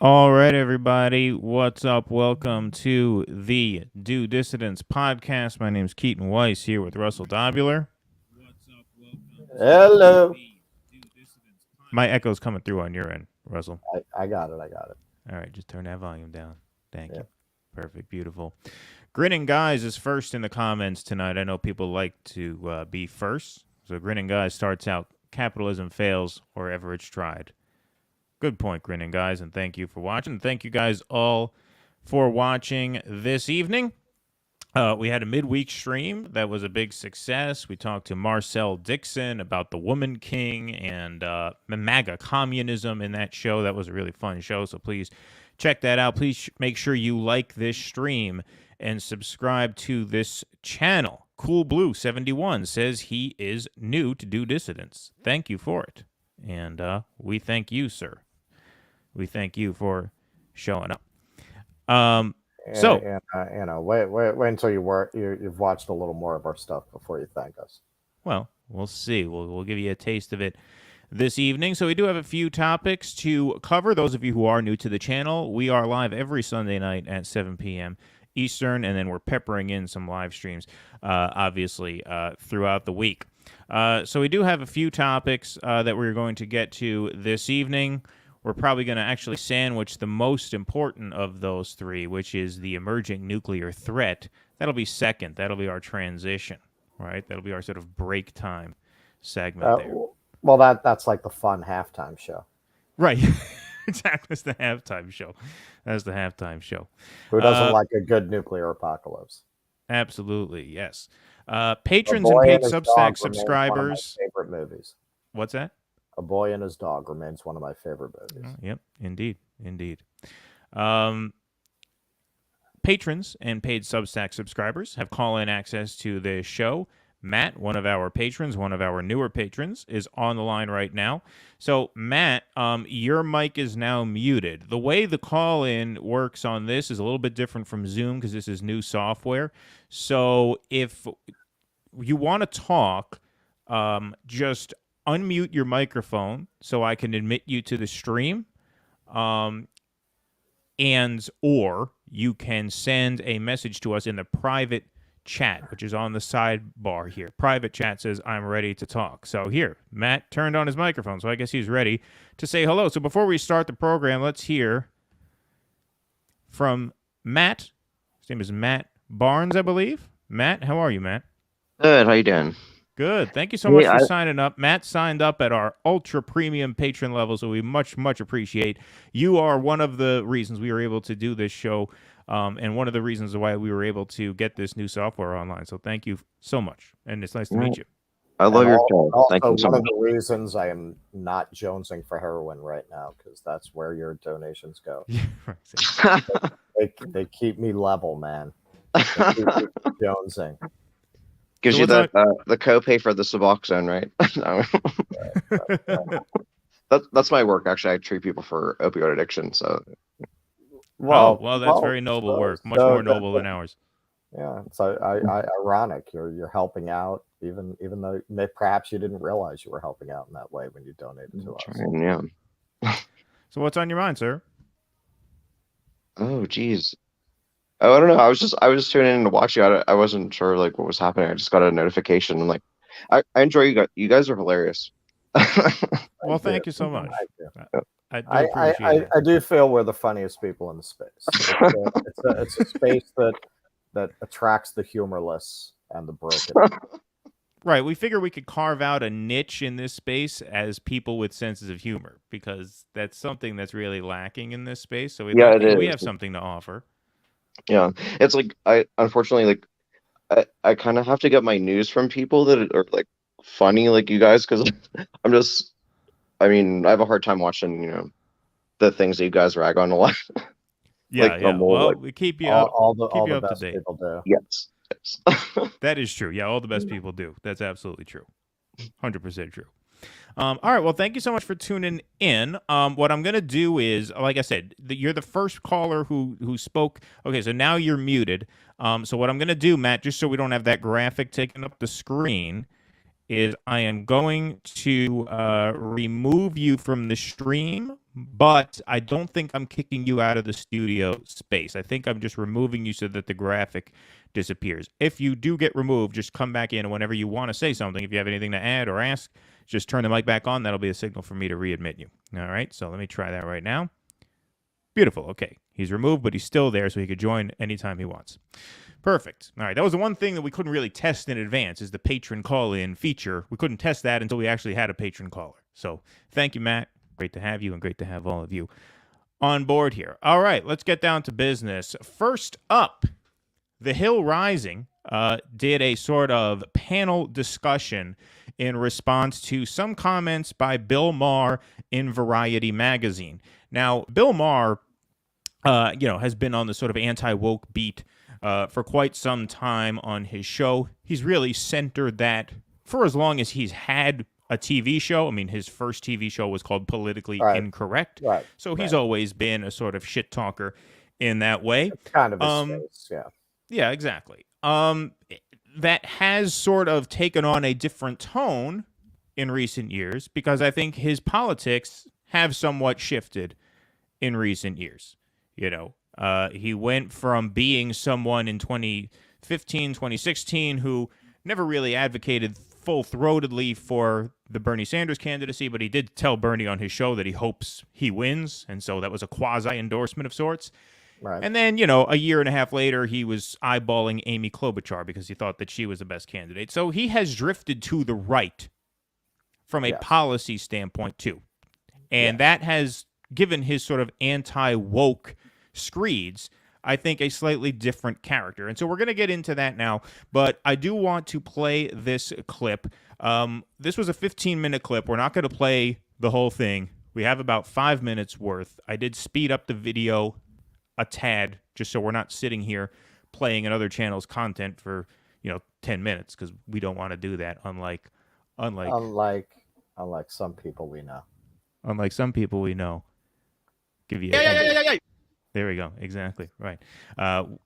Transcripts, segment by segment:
All right, everybody. What's up? Welcome to the Do Dissidents podcast. My name is Keaton Weiss here with Russell Dobular. Hello. My echo's coming through on your end, Russell. I got it. I got it. All right, just turn that volume down. Thank Yeah. you. Perfect. Beautiful. Grinning Guys is first in the comments tonight. I know people like to be first. So Grinning Guys starts out, capitalism fails wherever it's tried. Good point, Grinning Guys, and thank you for watching. Thank you guys all for watching this evening. We had a midweek stream that was a big success. We talked to Marcel Dixon about the Woman King and MAGA communism in that show. That was a really fun show, so please check that out. Please make sure you like this stream and subscribe to this channel. Cool Blue 71 says he is new to Do Dissidents. Thank you for it. And we thank you, sir. We thank you for showing up. Wait until you've watched a little more of our stuff before you thank us. Well, we'll see. We'll give you a taste of it this evening. So we do have a few topics to cover. Those of you who are new to the channel, we are live every Sunday night at 7 p.m. Eastern, and then we're peppering in some live streams, obviously, throughout the week. So we do have a few topics that we're going to get to this evening. We're probably going to actually sandwich the most important of those three, which is the emerging nuclear threat. That'll be second. That'll be our transition, right? That'll be our sort of break time segment there. Well, that's like the fun halftime show. Right. Exactly. That's the halftime show. That's the halftime show. Who doesn't like a good nuclear apocalypse? Absolutely, yes. Patrons and paid Substack subscribers. Favorite movies. What's that? A Boy and His Dog remains one of my favorite movies. Yep, indeed. Patrons and paid Substack subscribers have call-in access to the show. Matt, one of our patrons, one of our newer patrons, is on the line right now. So, Matt, your mic is now muted. The way the call-in works on this is a little bit different from Zoom because this is new software. So, if you want to talk, just unmute your microphone so I can admit you to the stream, or you can send a message to us in the private chat, which is on the sidebar here. Private chat says, I'm ready to talk. So here, Matt turned on his microphone, so I guess he's ready to say hello. So before we start the program, let's hear from Matt. His name is Matt Barnes, I believe. Matt, how are you, Matt? Good. How you doing? Good. Thank you so much for signing up. Matt signed up at our ultra premium patron level, so we much appreciate. You are one of the reasons we were able to do this show, and one of the reasons why we were able to get this new software online. So thank you so much, and it's nice to meet you. I love your show. Thank you so one much. of the reasons I am not jonesing for heroin right now, because that's where your donations go. They keep me level, man. They keep me jonesing. Gives you the copay for the Suboxone, right? That's my work. Actually, I treat people for opioid addiction. So, well, that's very noble work. Much more noble than ours. Yeah, it's ironic. You're helping out, even though perhaps you didn't realize you were helping out in that way when you donated to us. Yeah. So, what's on your mind, sir? Oh, geez. Oh, I don't know. I was just tuning in to watch you. I wasn't sure like what was happening. I just got a notification. I'm like, I enjoy you guys. You guys are hilarious. Well, thank you so much. I do feel we're the funniest people in the space. It's a space that attracts the humorless and the broken. Right. We figure we could carve out a niche in this space as people with senses of humor, because that's something that's really lacking in this space. So we have something to offer. Yeah, it's like I I kind of have to get my news from people that are like funny like you guys, because I have a hard time watching the things that you guys rag on a lot. We keep you up to date. People do. Yes. That is true. Yeah, all the best people do. That's absolutely true. 100% true. All right. Well, thank you so much for tuning in. What I'm going to do is, like I said, you're the first caller who spoke. Okay, so now you're muted. So what I'm going to do, Matt, just so we don't have that graphic taking up the screen, is I am going to remove you from the stream but I don't think I'm kicking you out of the studio space. I think I'm just removing you so that the graphic disappears. If you do get removed, just come back in whenever you want to say something. If you have anything to add or ask, just turn the mic back on. That'll be a signal for me to readmit you. All right, so let me try that right now. Beautiful. Okay, he's removed, but he's still there, so he could join anytime he wants. Perfect. All right, that was the one thing that we couldn't really test in advance is the patron call-in feature. We couldn't test that until we actually had a patron caller. So thank you, Matt. Great to have you, and great to have all of you on board here. All right, let's get down to business. First up, The Hill Rising did a sort of panel discussion in response to some comments by Bill Maher in Variety magazine. Now, Bill Maher, has been on the sort of anti-woke beat for quite some time on his show. He's really centered that for as long as he's had a TV show. I mean, his first TV show was called Politically Incorrect. Right. So he's always been a sort of shit talker in that way. It's kind of his face, yeah. Yeah, exactly. That has sort of taken on a different tone in recent years because I think his politics have somewhat shifted in recent years. He went from being someone in 2015, 2016 who never really advocated full-throatedly for the Bernie Sanders candidacy, but he did tell Bernie on his show that he hopes he wins, and so that was a quasi-endorsement of sorts. Right. And then, a year and a half later, he was eyeballing Amy Klobuchar because he thought that she was the best candidate. So he has drifted to the right from a policy standpoint, too. And that has given his sort of anti-woke screeds, I think, a slightly different character. And so we're going to get into that now, but I do want to play this clip. This was a 15-minute clip. We're not going to play the whole thing. We have about 5 minutes worth. I did speed up the video a tad just so we're not sitting here playing another channel's content for 10 minutes because we don't want to do that, unlike some people we know. Unlike some people we know. Give you There we go. Exactly. Right.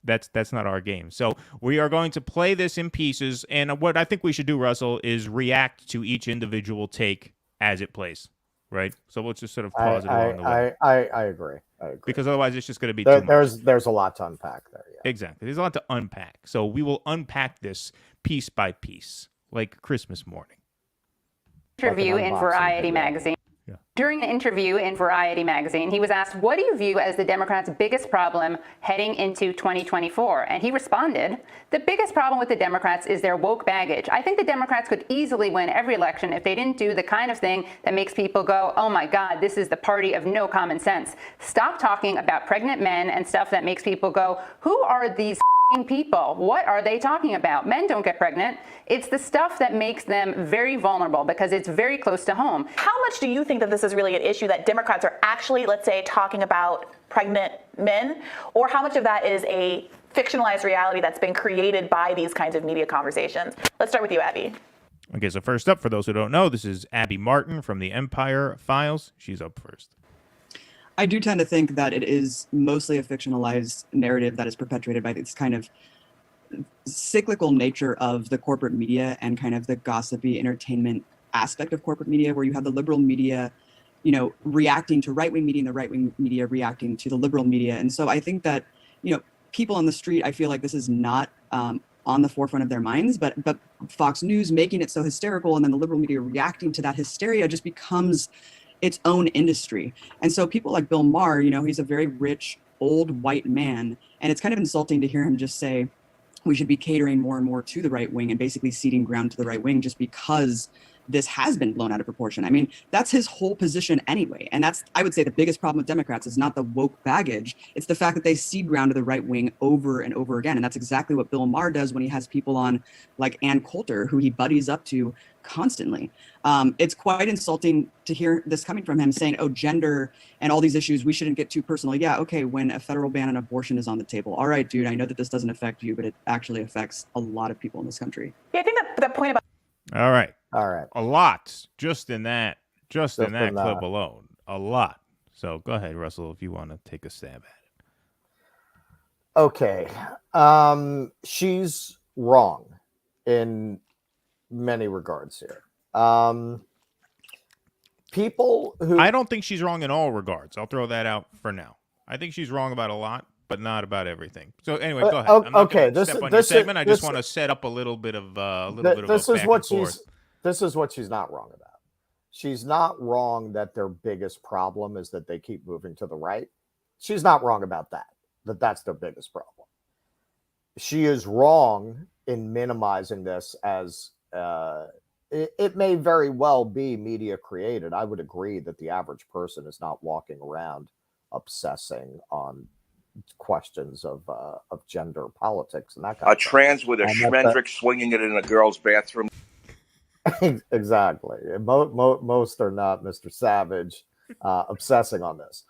That's not our game. So we are going to play this in pieces, and what I think we should do, Russell, is react to each individual take as it plays. Right. So let's just sort of pause it along the way. I agree. Because otherwise it's just going to be too much. There's a lot to unpack there. Yeah. Exactly. There's a lot to unpack. So we will unpack this piece by piece, like Christmas morning. Interview in Variety magazine. Yeah. During an interview in Variety magazine, he was asked, what do you view as the Democrats' biggest problem heading into 2024? And he responded, the biggest problem with the Democrats is their woke baggage. I think the Democrats could easily win every election if they didn't do the kind of thing that makes people go, oh my God, this is the party of no common sense. Stop talking about pregnant men and stuff that makes people go, who are these people? What are they talking about? Men don't get pregnant. It's the stuff that makes them very vulnerable because it's very close to home. How much do you think that this is really an issue that Democrats are actually, let's say, talking about pregnant men? Or how much of that is a fictionalized reality that's been created by these kinds of media conversations? Let's start with you, Abby. Okay, so first up, for those who don't know, this is Abby Martin from the Empire Files. She's up first. I do tend to think that it is mostly a fictionalized narrative that is perpetuated by this kind of cyclical nature of the corporate media and kind of the gossipy entertainment aspect of corporate media, where you have the liberal media, reacting to right-wing media and the right-wing media reacting to the liberal media. And so I think that, people on the street, I feel like this is not on the forefront of their minds, but Fox News making it so hysterical and then the liberal media reacting to that hysteria just becomes its own industry. And so people like Bill Maher, he's a very rich, old white man. And it's kind of insulting to hear him just say, we should be catering more and more to the right wing and basically ceding ground to the right wing just because this has been blown out of proportion. I mean, that's his whole position anyway. And that's, I would say, the biggest problem with Democrats is not the woke baggage. It's the fact that they cede ground to the right wing over and over again. And that's exactly what Bill Maher does when he has people on like Ann Coulter, who he buddies up to constantly. It's quite insulting to hear this coming from him saying, oh, gender and all these issues, we shouldn't get too personal. Yeah, okay, when a federal ban on abortion is on the table. All right, dude, I know that this doesn't affect you, but it actually affects a lot of people in this country. Yeah, I think that point about... All right. All right. A lot just in that clip alone. A lot. So go ahead, Russell, if you want to take a stab at it. Okay. She's wrong in many regards here. people who I don't think she's wrong in all regards. I'll throw that out for now. I think she's wrong about a lot, but not about everything. So anyway, go ahead. I'm not okay, going to step on your segment. I just want to set up a little bit of a back and forth. This is what she's not wrong about. She's not wrong that their biggest problem is that they keep moving to the right. She's not wrong about that. That's their biggest problem. She is wrong in minimizing this as it may very well be media created. I would agree that the average person is not walking around obsessing on questions of gender politics and that kind of thing. Trans with a Schmendrick swinging it in a girl's bathroom. Exactly. Most are not, Mr. Savage, obsessing on this.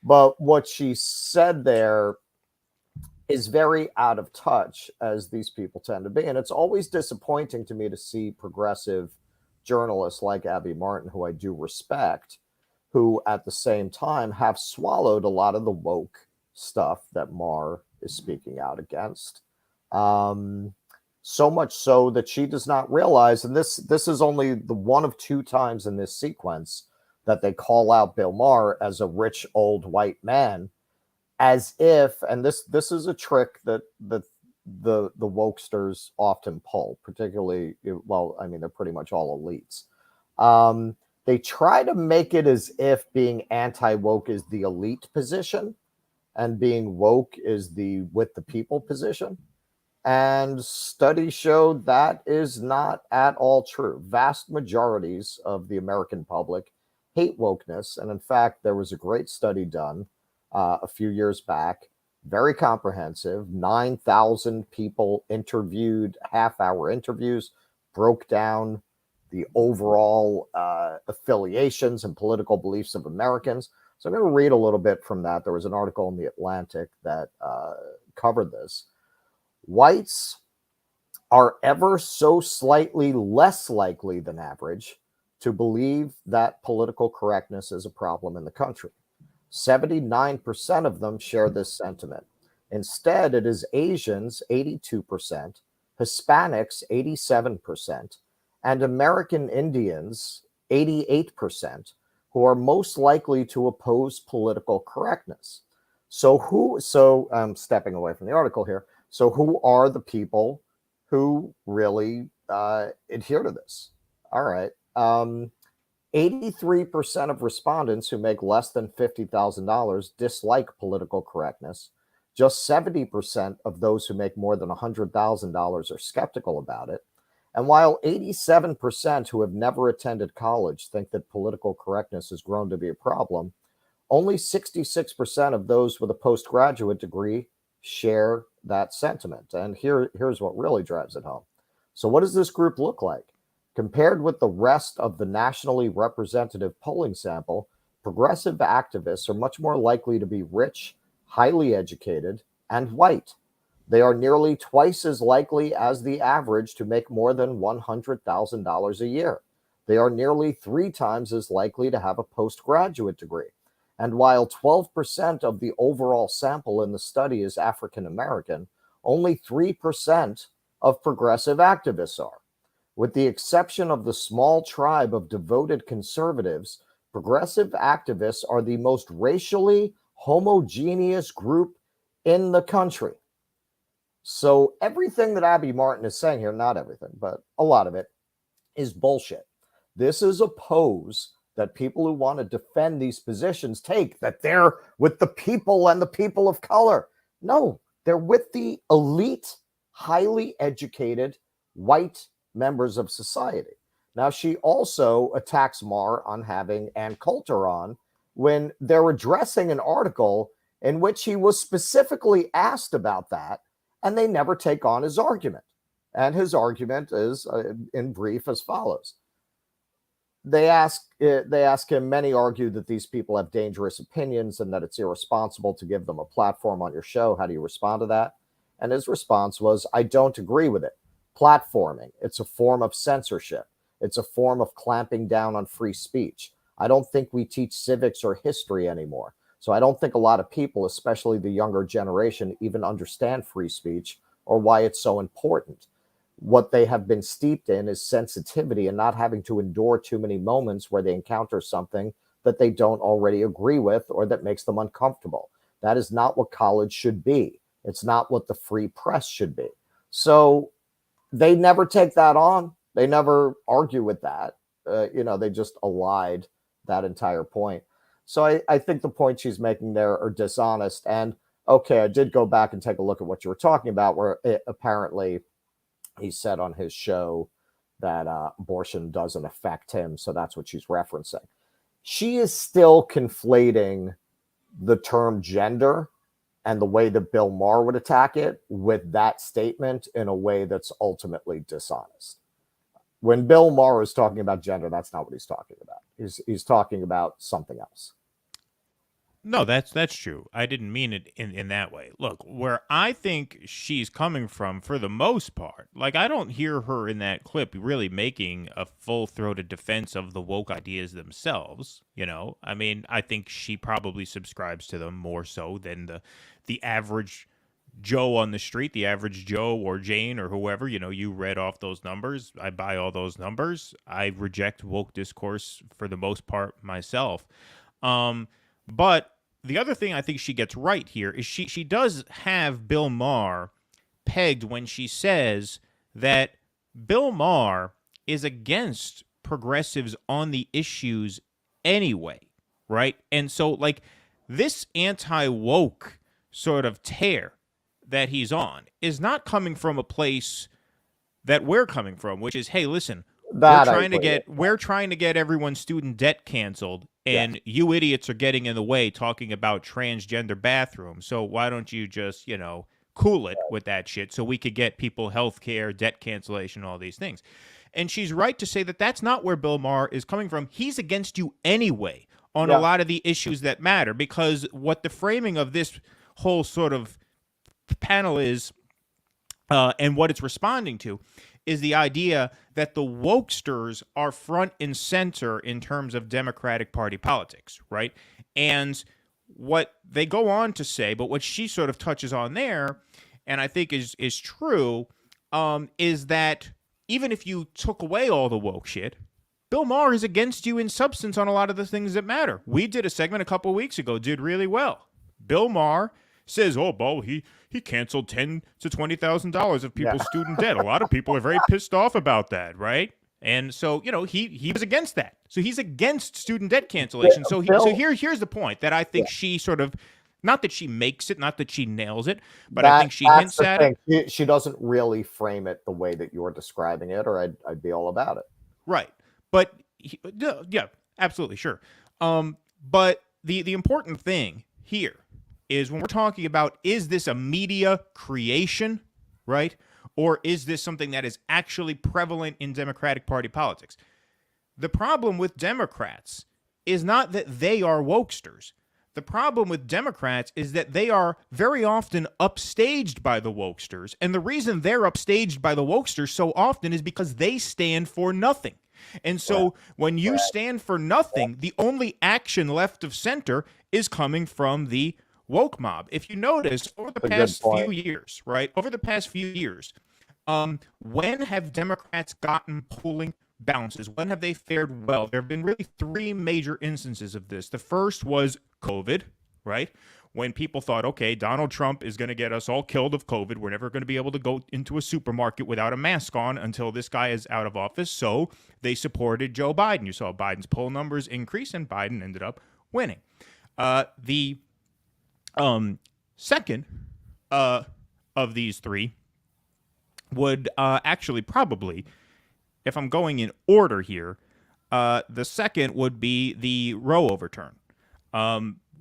But what she said there is very out of touch, as these people tend to be. And it's always disappointing to me to see progressive journalists like Abby Martin, who I do respect, who at the same time have swallowed a lot of the woke stuff that Maher is speaking out against. So much so that she does not realize, and this is only the one of two times in this sequence that they call out Bill Maher as a rich old white man, as if, and this is a trick that the wokesters often pull, particularly, well, I mean, they're pretty much all elites. They try to make it as if being anti-woke is the elite position and being woke is the with the people position. And studies show that is not at all true. Vast majorities of the American public hate wokeness. And in fact, there was a great study done a few years back, very comprehensive, 9,000 people interviewed, half-hour interviews, broke down the overall affiliations and political beliefs of Americans. So I'm going to read a little bit from that. There was an article in The Atlantic that covered this. Whites are ever so slightly less likely than average to believe that political correctness is a problem in the country. 79% of them share this sentiment. Instead, it is Asians, 82%, Hispanics, 87%, and American Indians, 88%, who are most likely to oppose political correctness. So I'm stepping away from the article here. So who are the people who really adhere to this? All right. 83% of respondents who make less than $50,000 dislike political correctness. Just 70% of those who make more than $100,000 are skeptical about it. And while 87% who have never attended college think that political correctness has grown to be a problem, only 66% of those with a postgraduate degree share that sentiment. And here's what really drives it home. So what does this group look like? Compared with the rest of the nationally representative polling sample, progressive activists are much more likely to be rich, highly educated, and white. They are nearly twice as likely as the average to make more than $100,000 a year. They are nearly 3 times as likely to have a postgraduate degree. And while 12% of the overall sample in the study is African American, only 3% of progressive activists are. With the exception of the small tribe of devoted conservatives, progressive activists are the most racially homogeneous group in the country. So everything that Abby Martin is saying here, not everything, but a lot of it, is bullshit. This is a pose that people who want to defend these positions take, that they're with the people and the people of color. No, they're with the elite, highly educated, white members of society. Now, she also attacks Maher on having Ann Coulter on when they're addressing an article in which he was specifically asked about that, and they never take on his argument. And his argument is, in brief, as follows. They ask him, many argue that these people have dangerous opinions and that it's irresponsible to give them a platform on your show. How do you respond to that? And his response was, I don't agree with it. Platforming, it's a form of censorship. It's a form of clamping down on free speech. I don't think we teach civics or history anymore. So I don't think a lot of people, especially the younger generation, even understand free speech or why it's so important. what they have been steeped in is sensitivity and not having to endure too many moments where they encounter something that they don't already agree with or that makes them uncomfortable. That is not what college should be. It's not what the free press should be. So they never take that on. They never argue with that. They just elide that entire point. So I think the points she's making there are dishonest. And okay, I did go back and take a look at what you were talking about, where apparently he said on his show that abortion doesn't affect him. So that's what she's referencing. She is still conflating the term gender and the way that Bill Maher would attack it with that statement in a way that's ultimately dishonest. When Bill Maher is talking about gender, that's not what he's talking about. He's talking about something else. No, that's true. I didn't mean it in that way. Look, where I think she's coming from, for the most part, like, I don't hear her in that clip really making a full-throated defense of the woke ideas themselves. I mean, I think she probably subscribes to them more so than the average Joe on the street, the average Joe or Jane or whoever. You read off those numbers. I buy all those numbers. I reject woke discourse for the most part myself. But the other thing I think she gets right here is she does have Bill Maher pegged when she says that Bill Maher is against progressives on the issues anyway, right? And so, like, this anti-woke sort of tear that he's on is not coming from a place that we're coming from, which is, hey, listen, we're trying to get everyone's student debt canceled, and you idiots are getting in the way talking about transgender bathrooms. So why don't you just, cool it with that shit so we could get people health care, debt cancellation, all these things. And she's right to say that that's not where Bill Maher is coming from. He's against you anyway on a lot of the issues that matter, because what the framing of this whole sort of panel is, and what it's responding to, is the idea that the wokesters are front and center in terms of Democratic Party politics, right? And what they go on to say, but what she sort of touches on there, and I think is true, is that even if you took away all the woke shit, Bill Maher is against you in substance on a lot of the things that matter. We did a segment a couple of weeks ago, did really well. Bill Maher says, he canceled $10,000 to $20,000 of people's student debt. A lot of people are very pissed off about that, right? And so, he was against that. So he's against student debt cancellation. So here's the point that I think she sort of, not that she makes it, not that she nails it, but I think she hints at it. She doesn't really frame it the way that you're describing it, or I'd be all about it. Right. But yeah, absolutely, sure. But the important thing here is when we're talking about, is this a media creation, right? Or is this something that is actually prevalent in Democratic Party politics? The problem with Democrats is not that they are wokesters. The problem with Democrats is that they are very often upstaged by the wokesters. And the reason they're upstaged by the wokesters so often is because they stand for nothing. And so when you stand for nothing, the only action left of center is coming from the woke mob. If you notice, over the past few years, right? Over the past few years, when have Democrats gotten polling bounces? When have they fared well? There have been really three major instances of this. The first was COVID, right? When people thought, okay, Donald Trump is going to get us all killed of COVID. We're never going to be able to go into a supermarket without a mask on until this guy is out of office. So they supported Joe Biden. You saw Biden's poll numbers increase, and Biden ended up winning. The second of these three would actually probably, if I'm going in order here, the second would be the Roe overturn.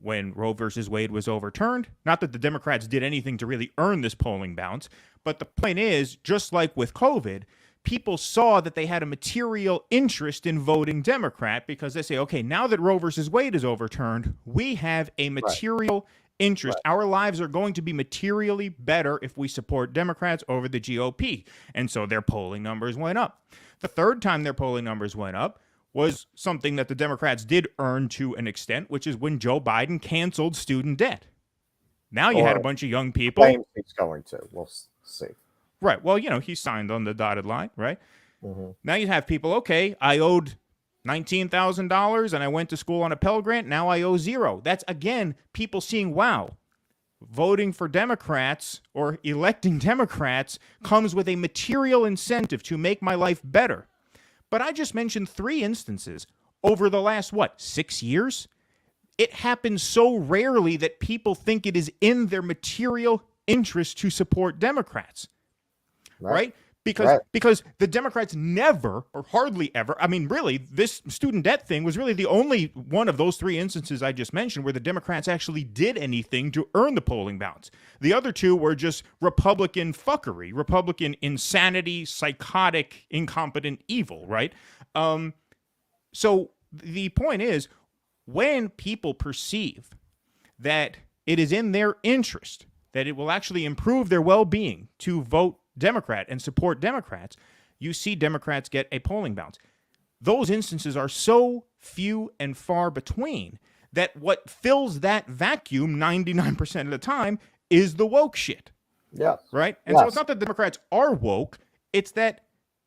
When Roe versus Wade was overturned, not that the Democrats did anything to really earn this polling bounce, but the point is, just like with COVID, people saw that they had a material interest in voting Democrat because they say, okay, now that Roe versus Wade is overturned, we have a material interest. Our lives are going to be materially better if we support Democrats over the GOP. And so their polling numbers went up. The third time their polling numbers went up was something that the Democrats did earn to an extent, which is when Joe Biden canceled student debt. Now you had a bunch of young people. He's going to. We'll see. Right. Well, he signed on the dotted line, right? Mm-hmm. Now you have people, okay, I owed $19,000 and I went to school on a Pell Grant. Now I owe $0. That's, again, people seeing, wow, voting for Democrats or electing Democrats comes with a material incentive to make my life better. But I just mentioned 3 instances over the last, 6 years? It happens so rarely that people think it is in their material interest to support Democrats, right? Because the Democrats never, or hardly ever, I mean, really, this student debt thing was really the only one of those 3 instances I just mentioned where the Democrats actually did anything to earn the polling balance. The other 2 were just Republican fuckery, Republican insanity, psychotic, incompetent evil, right? So the point is, when people perceive that it is in their interest, that it will actually improve their well-being to vote Democrat and support Democrats, you see Democrats get a polling bounce. Those instances are so few and far between that what fills that vacuum 99% of the time is the woke shit. Yeah. Right? And so it's not that Democrats are woke, it's that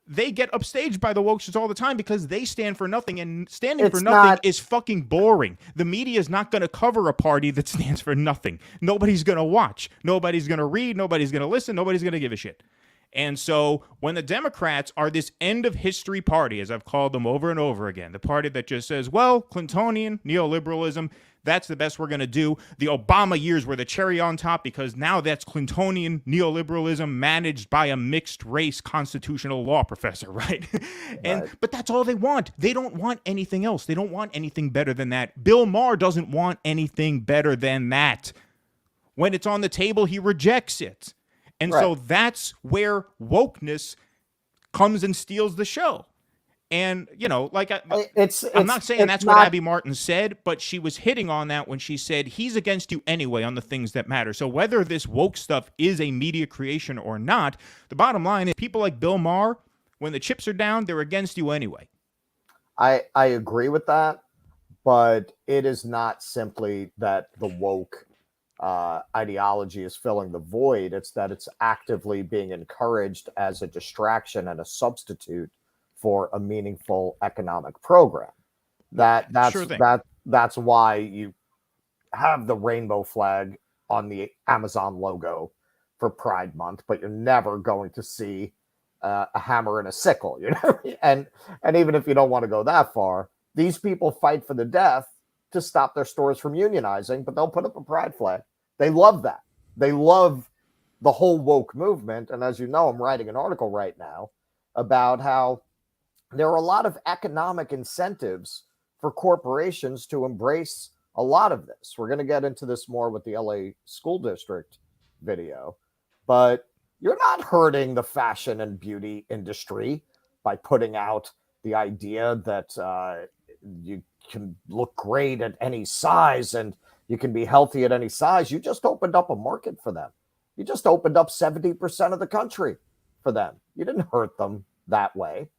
they get upstaged by the woke shits all the time because they stand for nothing, and standing for nothing is fucking boring. The media is not going to cover a party that stands for nothing. Nobody's going to watch. Nobody's going to read. Nobody's going to listen. Nobody's going to give a shit. And so when the Democrats are this end of history party, as I've called them over and over again, the party that just says, well, Clintonian neoliberalism, that's the best we're going to do. The Obama years were the cherry on top because now that's Clintonian neoliberalism managed by a mixed race constitutional law professor, right? But that's all they want. They don't want anything else. They don't want anything better than that. Bill Maher doesn't want anything better than that. When it's on the table, he rejects it. And so that's where wokeness comes and steals the show. And, I'm not saying that's what Abby Martin said, but she was hitting on that when she said he's against you anyway on the things that matter. So whether this woke stuff is a media creation or not, the bottom line is people like Bill Maher, when the chips are down, they're against you anyway. I agree with that, but it is not simply that the woke ideology is filling the void. It's that it's actively being encouraged as a distraction and a substitute for a meaningful economic program. That's why you have the rainbow flag on the Amazon logo for Pride Month, but you're never going to see a hammer and a sickle, And even if you don't want to go that far, these people fight for the death to stop their stores from unionizing, but they'll put up a pride flag. They love that. They love the whole woke movement. And as you know, I'm writing an article right now about how there are a lot of economic incentives for corporations to embrace a lot of this. We're going to get into this more with the LA school district video, but you're not hurting the fashion and beauty industry by putting out the idea that you can look great at any size and you can be healthy at any size. You just opened up a market for them. You just opened up 70% of the country for them. You didn't hurt them that way.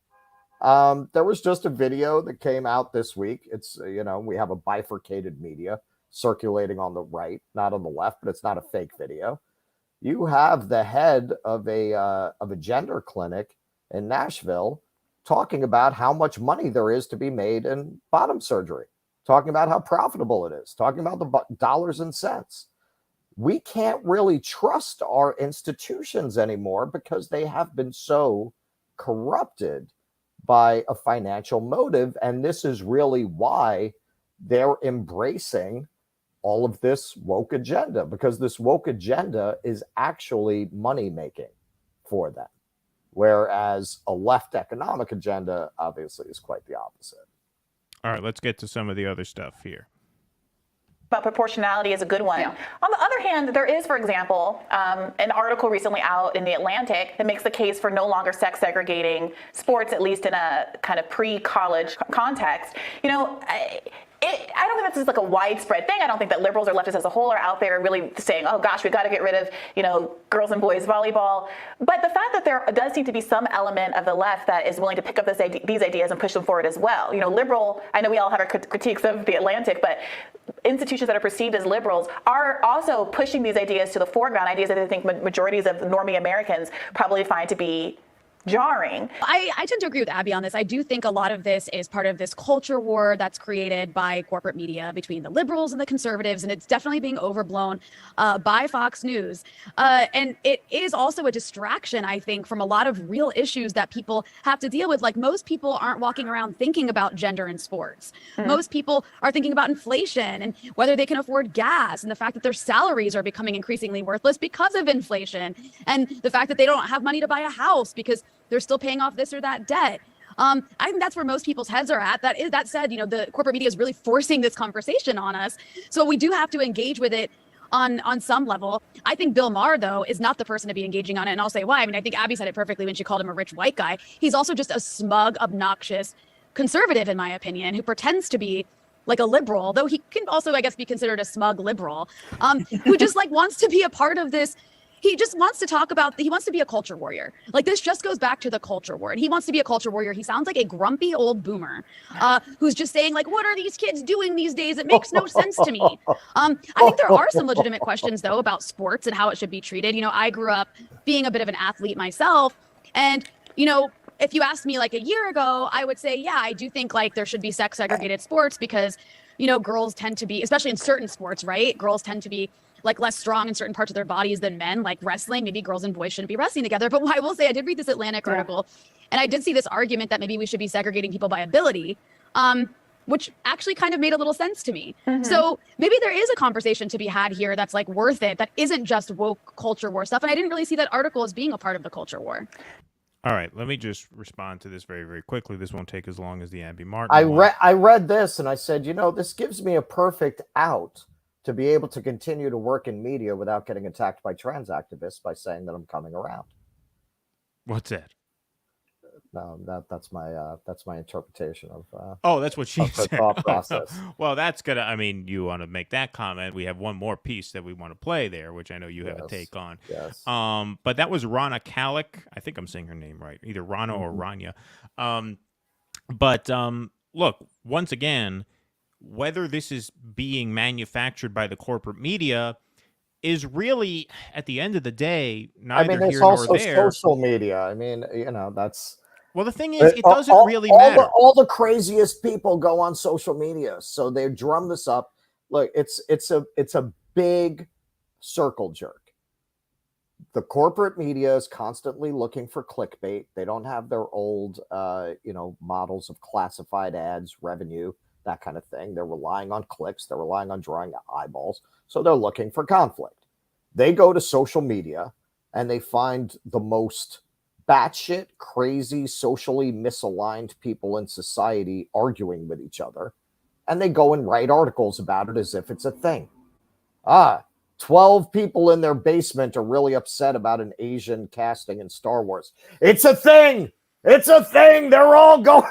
There was just a video that came out this week. It's, we have a bifurcated media circulating on the right, not on the left, but it's not a fake video. You have the head of a gender clinic in Nashville talking about how much money there is to be made in bottom surgery, talking about how profitable it is, talking about the dollars and cents. We can't really trust our institutions anymore because they have been so corrupted by a financial motive. And this is really why they're embracing all of this woke agenda, because this woke agenda is actually money making for them. Whereas a left economic agenda obviously is quite the opposite. All right, let's get to some of the other stuff here. But proportionality is a good one. Yeah. On the other hand, there is, for example, an article recently out in The Atlantic that makes the case for no longer sex segregating sports, at least in a kind of pre-college context. I don't think this is like a widespread thing. I don't think that liberals or leftists as a whole are out there really saying, oh gosh, we got to get rid of, girls and boys volleyball. But the fact that there does seem to be some element of the left that is willing to pick up these ideas and push them forward as well. Liberal, I know we all have our critiques of The Atlantic, but institutions that are perceived as liberals are also pushing these ideas to the foreground, ideas that I think majorities of normie Americans probably find to be jarring. I tend to agree with Abby on this. I do think a lot of this is part of this culture war that's created by corporate media between the liberals and the conservatives, and it's definitely being overblown by Fox News. And it is also a distraction, I think, from a lot of real issues that people have to deal with. Like, most people aren't walking around thinking about gender in sports. Most people are thinking about inflation and whether they can afford gas, and the fact that their salaries are becoming increasingly worthless because of inflation, and the fact that they don't have money to buy a house because they're still paying off this or that debt. I think that's where most people's heads are at. That said, the corporate media is really forcing this conversation on us. So we do have to engage with it on some level. I think Bill Maher, though, is not the person to be engaging on it. And I'll say why. I mean, I think Abby said it perfectly when she called him a rich white guy. He's also just a smug, obnoxious conservative, in my opinion, who pretends to be like a liberal, though he can also, I guess, be considered a smug liberal, who just wants to be a part of this. He just wants to talk about, he wants to be a culture warrior. Like, this just goes back to the culture war. And he wants to be a culture warrior. He sounds like a grumpy old boomer who's just saying, what are these kids doing these days? It makes no sense to me. I think there are some legitimate questions, though, about sports and how it should be treated. I grew up being a bit of an athlete myself. And, if you asked me a year ago, I would say, yeah, I do think there should be sex segregated sports because, girls tend to be, especially in certain sports, right? Girls tend to be less strong in certain parts of their bodies than men, like wrestling. Maybe girls and boys shouldn't be wrestling together. But I will say, I did read this Atlantic article, and I did see this argument that maybe we should be segregating people by ability, which actually kind of made a little sense to me. So maybe there is a conversation to be had here that's worth it, that isn't just woke culture war stuff. And I didn't really see that article as being a part of the culture war. All right, let me just respond to this very, very quickly. This won't take as long as the Abby Martin I read this and I said, this gives me a perfect out to be able to continue to work in media without getting attacked by trans activists by saying that I'm coming around. What's that? No, that's my interpretation of. That's what she of her said. thought process. Well, that's gonna. I mean, you want to make that comment? We have one more piece that we want to play there, which I know you have a take on. Yes. But that was Rana Kalik. I think I'm saying her name right, either Rana or Rania. Look, once again, whether this is being manufactured by the corporate media is really, at the end of the day, neither there's here also nor there. social media. I mean, that's. Well, the thing is, it doesn't really matter. All the craziest people go on social media, so they drum this up. Look, it's a big circle jerk. The corporate media is constantly looking for clickbait. They don't have their old, models of classified ads, revenue, that kind of thing. They're relying on clicks. They're relying on drawing eyeballs. So they're looking for conflict. They go to social media and they find the most batshit crazy, socially misaligned people in society arguing with each other. And they go and write articles about it as if it's a thing. 12 people in their basement are really upset about an Asian casting in Star Wars. It's a thing. It's a thing. They're all going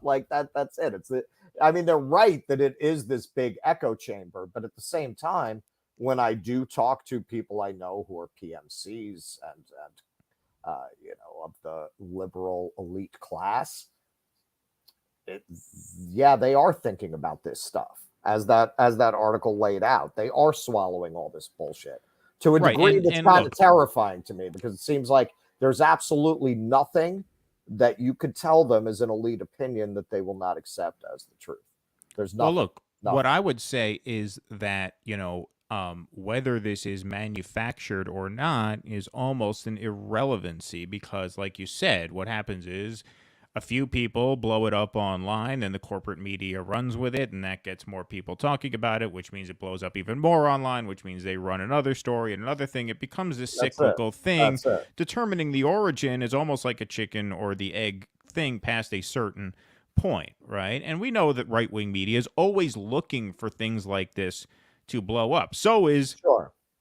like that. That's it. They're right that it is this big echo chamber, but at the same time, when I do talk to people I know who are PMCs and of the liberal elite class, they are thinking about this stuff as that article laid out. They are swallowing all this bullshit to a degree that's kind of terrifying to me, because it seems like there's absolutely nothing that you could tell them as an elite opinion that they will not accept as the truth. There's nothing. Well, look, what I would say is that, whether this is manufactured or not is almost an irrelevancy, because, like you said, what happens is a few people blow it up online and the corporate media runs with it, and that gets more people talking about it, which means it blows up even more online, which means they run another story and another thing. It becomes this cyclical thing. Determining the origin is almost like a chicken or the egg thing past a certain point, right? And we know that right-wing media is always looking for things like this to blow up. So is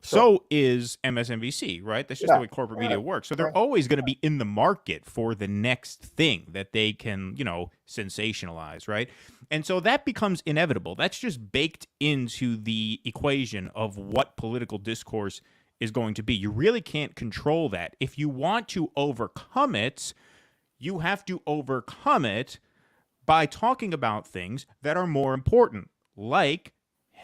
MSNBC, right? That's just the way corporate media works. So they're always going to be in the market for the next thing that they can, sensationalize, right? And so that becomes inevitable. That's just baked into the equation of what political discourse is going to be. You really can't control that. If you want to overcome it, you have to overcome it by talking about things that are more important, like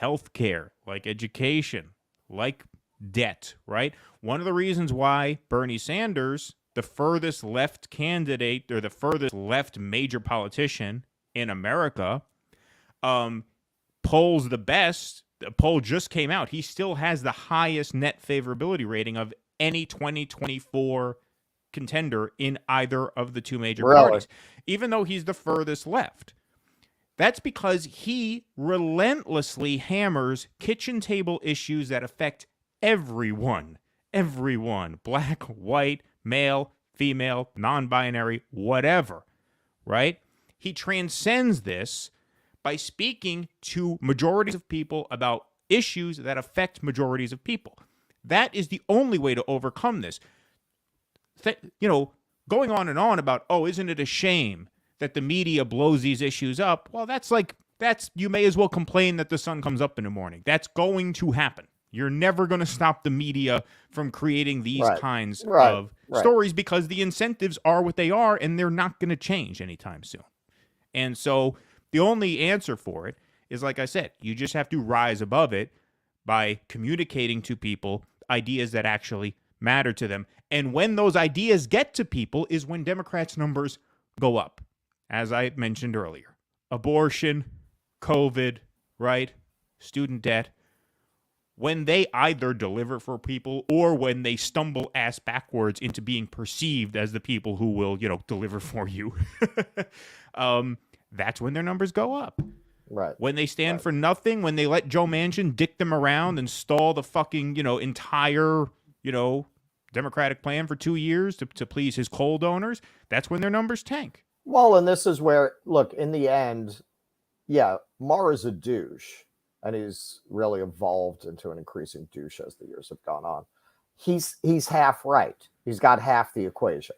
healthcare, like education, like debt, right? One of the reasons why Bernie Sanders, the furthest left candidate or the furthest left major politician in America, polls the best. The poll just came out. He still has the highest net favorability rating of any 2024 contender in either of the two major parties, even though he's the furthest left. That's because he relentlessly hammers kitchen table issues that affect everyone, black, white, male, female, non-binary, whatever, right? He transcends this by speaking to majorities of people about issues that affect majorities of people. That is the only way to overcome this. Going on and on about, oh, isn't it a shame that the media blows these issues up? Well, that's you may as well complain that the sun comes up in the morning. That's going to happen. You're never going to stop the media from creating these kinds of stories because the incentives are what they are, and they're not going to change anytime soon. And so the only answer for it is, like I said, you just have to rise above it by communicating to people ideas that actually matter to them. And when those ideas get to people is when Democrats' numbers go up. As I mentioned earlier, abortion, COVID, right? Student debt. When they either deliver for people or when they stumble ass backwards into being perceived as the people who will, deliver for you, that's when their numbers go up. Right. When they stand for nothing, when they let Joe Manchin dick them around and stall the fucking, entire, Democratic plan for 2 years to please his coal donors, that's when their numbers tank. Well, and this is where, look, in the end, Maher is a douche, and he's really evolved into an increasing douche as the years have gone on. He's half right. He's got half the equation.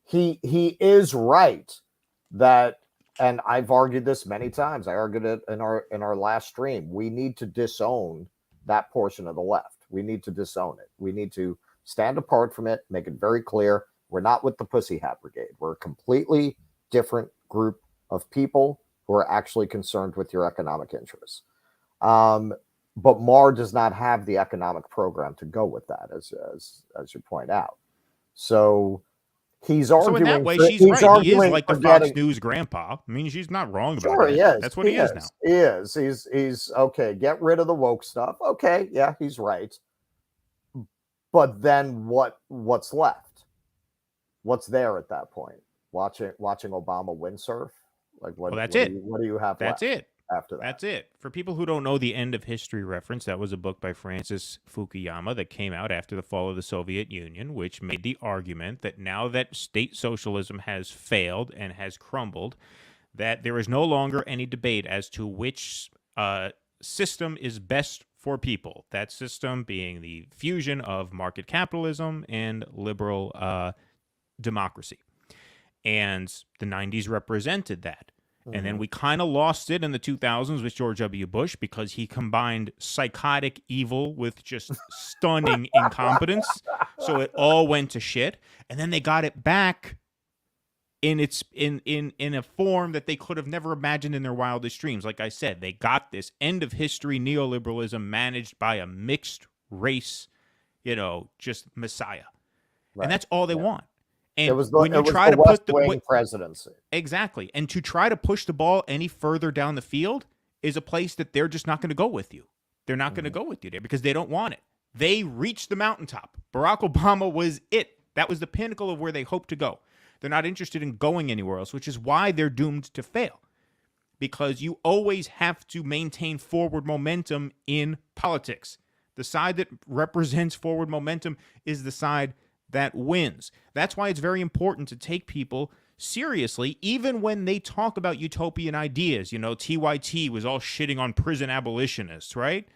He is right that, and I've argued this many times. I argued it in our last stream. We need to disown that portion of the left. We need to disown it. We need to stand apart from it, make it very clear. We're not with the Pussy Hat Brigade. We're a completely different group of people who are actually concerned with your economic interests. But Maher does not have the economic program to go with that, as you point out. So he's arguing. So in that way, she's right. He is like the Fox News grandpa. I mean, she's not wrong about that. He is. That's what he is now. He is. He's okay. Get rid of the woke stuff. Okay, yeah, he's right. But then what's left? What's there at that point? Watching Obama windsurf? Like what? Well, that's what it. What do you have? That's left it. After that. That's it. For people who don't know the End of History reference, that was a book by Francis Fukuyama that came out after the fall of the Soviet Union, which made the argument that now that state socialism has failed and has crumbled, that there is no longer any debate as to which system is best for people. That system being the fusion of market capitalism and liberal democracy. And the 90s represented that. And then we kind of lost it in the 2000s with George W. Bush because he combined psychotic evil with just stunning incompetence. So it all went to shit. And then they got it back in a form that they could have never imagined in their wildest dreams. Like I said, they got this end of history neoliberalism managed by a mixed race, just messiah. Right. And that's all they want. And when you try to put the presidency, exactly, and to try to push the ball any further down the field is a place that they're just not going to go with you. They're not going to go with you there because they don't want it. They reached the mountaintop. Barack Obama was it. That was the pinnacle of where they hoped to go. They're not interested in going anywhere else, which is why they're doomed to fail. Because you always have to maintain forward momentum in politics. The side that represents forward momentum is the side that wins. That's why it's very important to take people seriously, even when they talk about utopian ideas. TYT was all shitting on prison abolitionists, right?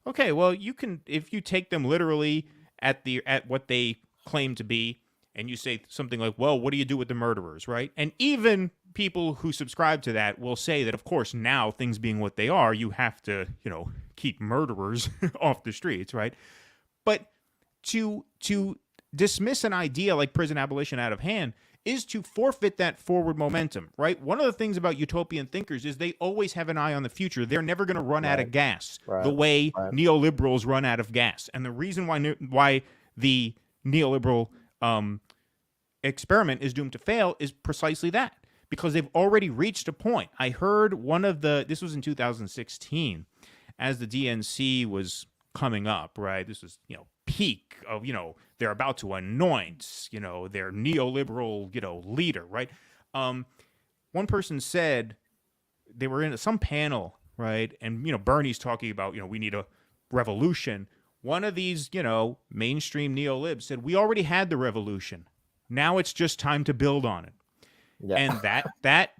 Okay, well, you can, if you take them literally at what they claim to be, and you say something like, well, what do you do with the murderers, right? And even people who subscribe to that will say that, of course, now, things being what they are, you have to, keep murderers off the streets, right? But to dismiss an idea like prison abolition out of hand is to forfeit that forward momentum, right? One of the things about utopian thinkers is they always have an eye on the future. They're never going to run out of gas the way neoliberals run out of gas. And the reason why the neoliberal experiment is doomed to fail is precisely that, because they've already reached a point. I heard this was in 2016, as the DNC was coming up, right? This was, peak of, they're about to anoint, their neoliberal, leader, right? One person said they were in some panel, right? And, Bernie's talking about, we need a revolution. One of these, mainstream neolibs said, we already had the revolution. Now it's just time to build on it. Yeah. And that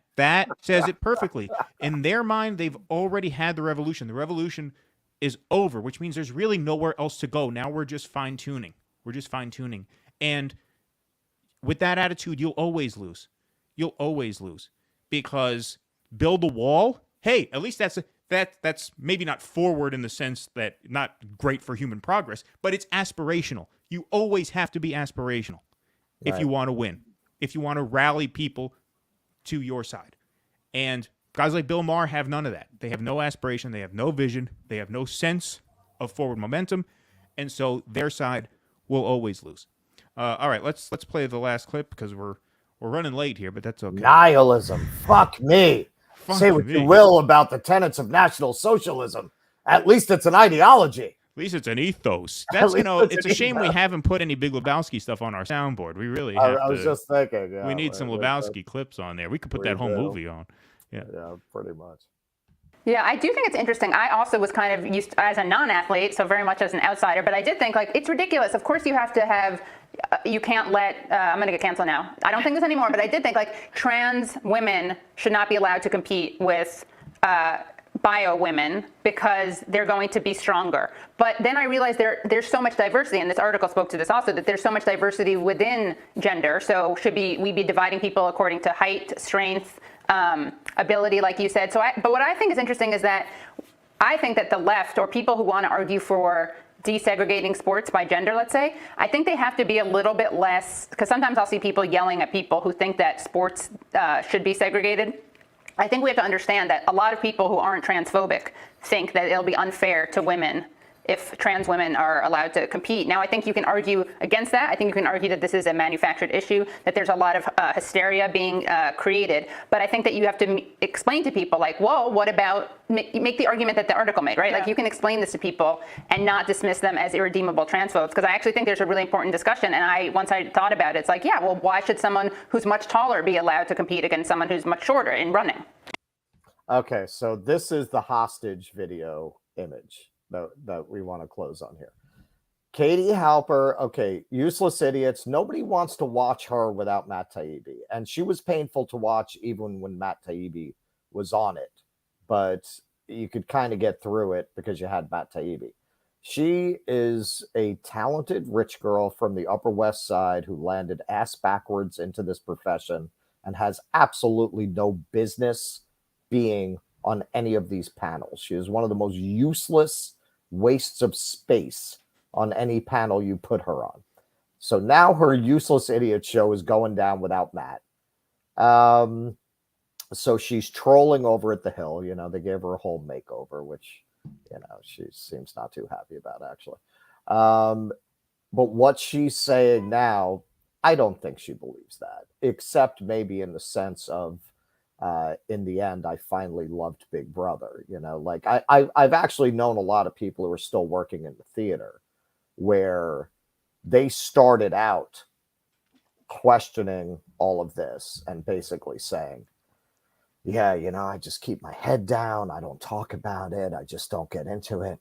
says it perfectly. In their mind, they've already had the revolution. The revolution is over, which means there's really nowhere else to go. Now we're just fine-tuning. And with that attitude, you'll always lose. Because build a wall, hey, at least that's maybe not forward in the sense that not great for human progress, but it's aspirational. You always have to be aspirational if you want to win, if you want to rally people to your side. And guys like Bill Maher have none of that. They have no aspiration. They have no vision. They have no sense of forward momentum. And so their side will always lose. All right, let's play the last clip because we're running late here, but that's okay. Nihilism. Fuck me. Say what you will about the tenets of National Socialism. At least it's an ideology. At least it's an ethos. That's it's a shame we haven't put any Big Lebowski stuff on our soundboard. We really have I was just thinking. Yeah, we need some Lebowski clips on there. We could put that whole movie on. Yeah, pretty much. Yeah, I do think it's interesting. I also was kind of used as a non-athlete, so very much as an outsider, but I did think, it's ridiculous. Of course you have to have, you can't let, I'm going to get canceled now. I don't think this anymore, but I did think, trans women should not be allowed to compete with bio women because they're going to be stronger. But then I realized there's so much diversity, and this article spoke to this also, that there's so much diversity within gender. So should we be dividing people according to height, strength, ability, like you said. But what I think is interesting is that I think that the left, or people who want to argue for desegregating sports by gender, let's say, I think they have to be a little bit less, because sometimes I'll see people yelling at people who think that sports should be segregated. I think we have to understand that a lot of people who aren't transphobic think that it'll be unfair to women if trans women are allowed to compete. Now, I think you can argue against that. I think you can argue that this is a manufactured issue, that there's a lot of hysteria being created. But I think that you have to explain to people, whoa, what about, make the argument that the article made, right? Yeah. You can explain this to people and not dismiss them as irredeemable transphobes. Because I actually think there's a really important discussion. And once I thought about it, it's why should someone who's much taller be allowed to compete against someone who's much shorter in running? Okay, so this is the hostage video image that we want to close on here. Katie Halper, okay, useless idiots. Nobody wants to watch her without Matt Taibbi. And she was painful to watch even when Matt Taibbi was on it. But you could kind of get through it because you had Matt Taibbi. She is a talented rich girl from the Upper West Side who landed ass backwards into this profession and has absolutely no business being on any of these panels. She is one of the most useless wastes of space on any panel you put her on. So now her useless idiot show is going down without Matt. So she's trolling over at the Hill. They gave her a whole makeover, which, she seems not too happy about, actually. But what she's saying now, I don't think she believes that, except maybe in the sense of, in the end, I finally loved Big Brother. I've actually known a lot of people who are still working in the theater where they started out questioning all of this and basically saying, yeah, I just keep my head down. I don't talk about it. I just don't get into it.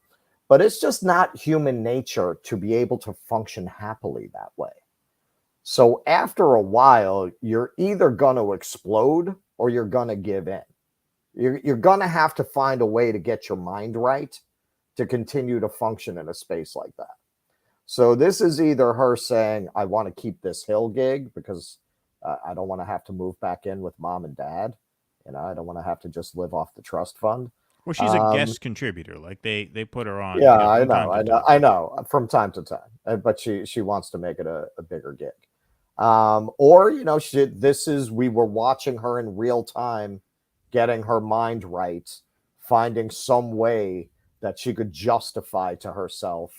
But it's just not human nature to be able to function happily that way. So after a while, you're either going to explode or you're going to give in. You're going to have to find a way to get your mind right to continue to function in a space like that. So this is either her saying, I want to keep this Hill gig because I don't want to have to move back in with mom and dad. I don't want to have to just live off the trust fund. Well, she's a guest contributor. They put her on. Yeah, I know. From time to time. But she wants to make it a bigger gig. Or, we were watching her in real time, getting her mind right, finding some way that she could justify to herself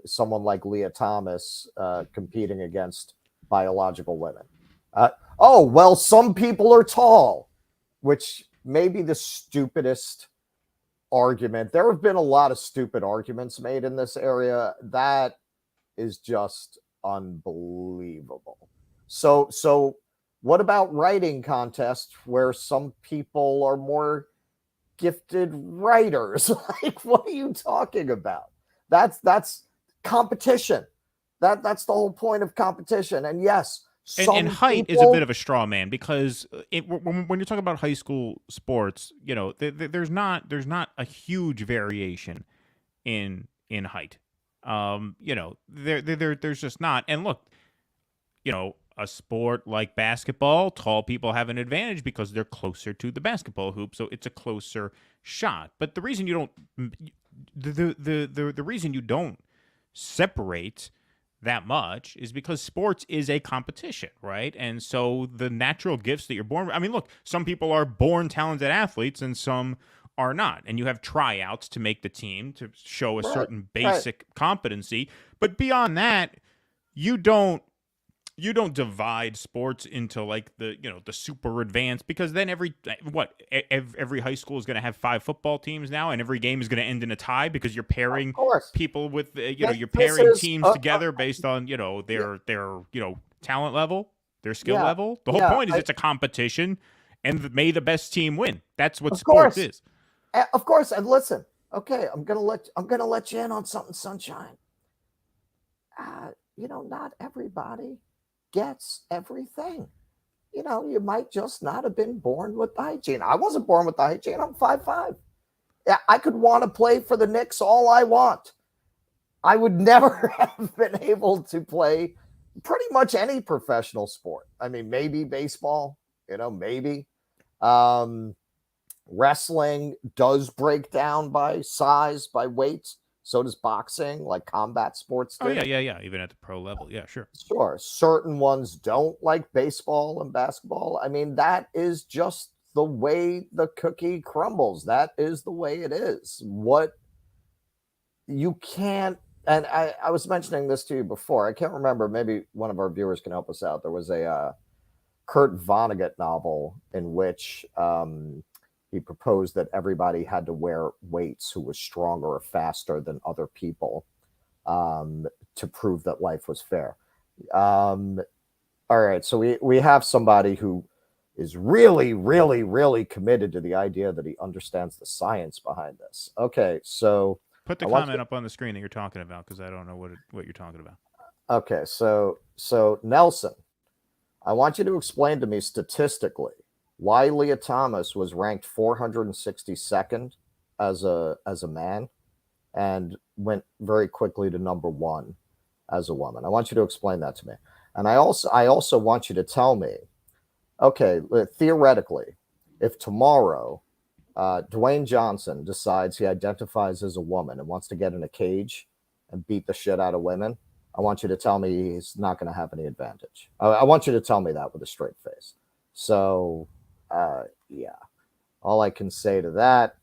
someone like Leah Thomas competing against biological women. Some people are tall, which may be the stupidest argument. There have been a lot of stupid arguments made in this area. That is just unbelievable. So what about writing contests where some people are more gifted writers? Like, what are you talking about? That's competition. That's the whole point of competition. And yes, and height is a bit of a straw man, because when you're talking about high school sports, there's not a huge variation in height. There's just not. And look, a sport like basketball, tall people have an advantage because they're closer to the basketball hoop, so it's a closer shot. But the reason you don't, the reason you don't separate that much is because sports is a competition, right? And so the natural gifts that you're born, I mean, look, some people are born talented athletes and some are not, and you have tryouts to make the team to show a certain basic competency. But beyond that, you don't divide sports into like the super advanced, because then every high school is going to have 5 football teams now, and every game is going to end in a tie because you're pairing people with you're pairing teams together based on their talent level, their skill level. The whole point is it's a competition, and may the best team win. That's what sports is. Of course. And listen, okay, I'm gonna let you in on something, Sunshine. Not everybody gets everything. You might just not have been born with the hygiene. I wasn't born with the hygiene. I'm 5'5". Yeah, I could want to play for the Knicks all I want. I would never have been able to play pretty much any professional sport. I mean, maybe baseball, maybe. Wrestling does break down by size, by weight. So does boxing, like combat sports do. Oh, yeah. Even at the pro level. Yeah, sure. Sure. Certain ones don't, like baseball and basketball. I mean, that is just the way the cookie crumbles. That is the way it is. What you can't, and I was mentioning this to you before. I can't remember. Maybe one of our viewers can help us out. There was a Kurt Vonnegut novel in which he proposed that everybody had to wear weights who was stronger or faster than other people to prove that life was fair. All right, so we have somebody who is really, really, really committed to the idea that he understands the science behind this. Okay, so put the comment up on the screen that you're talking about, because I don't know what you're talking about. Okay, so Nelson, I want you to explain to me statistically why Leah Thomas was ranked 462nd as a man and went very quickly to number 1 as a woman. I want you to explain that to me. And I also want you to tell me, okay, theoretically, if tomorrow Dwayne Johnson decides he identifies as a woman and wants to get in a cage and beat the shit out of women, I want you to tell me he's not going to have any advantage. I want you to tell me that with a straight face. So, yeah, all I can say to that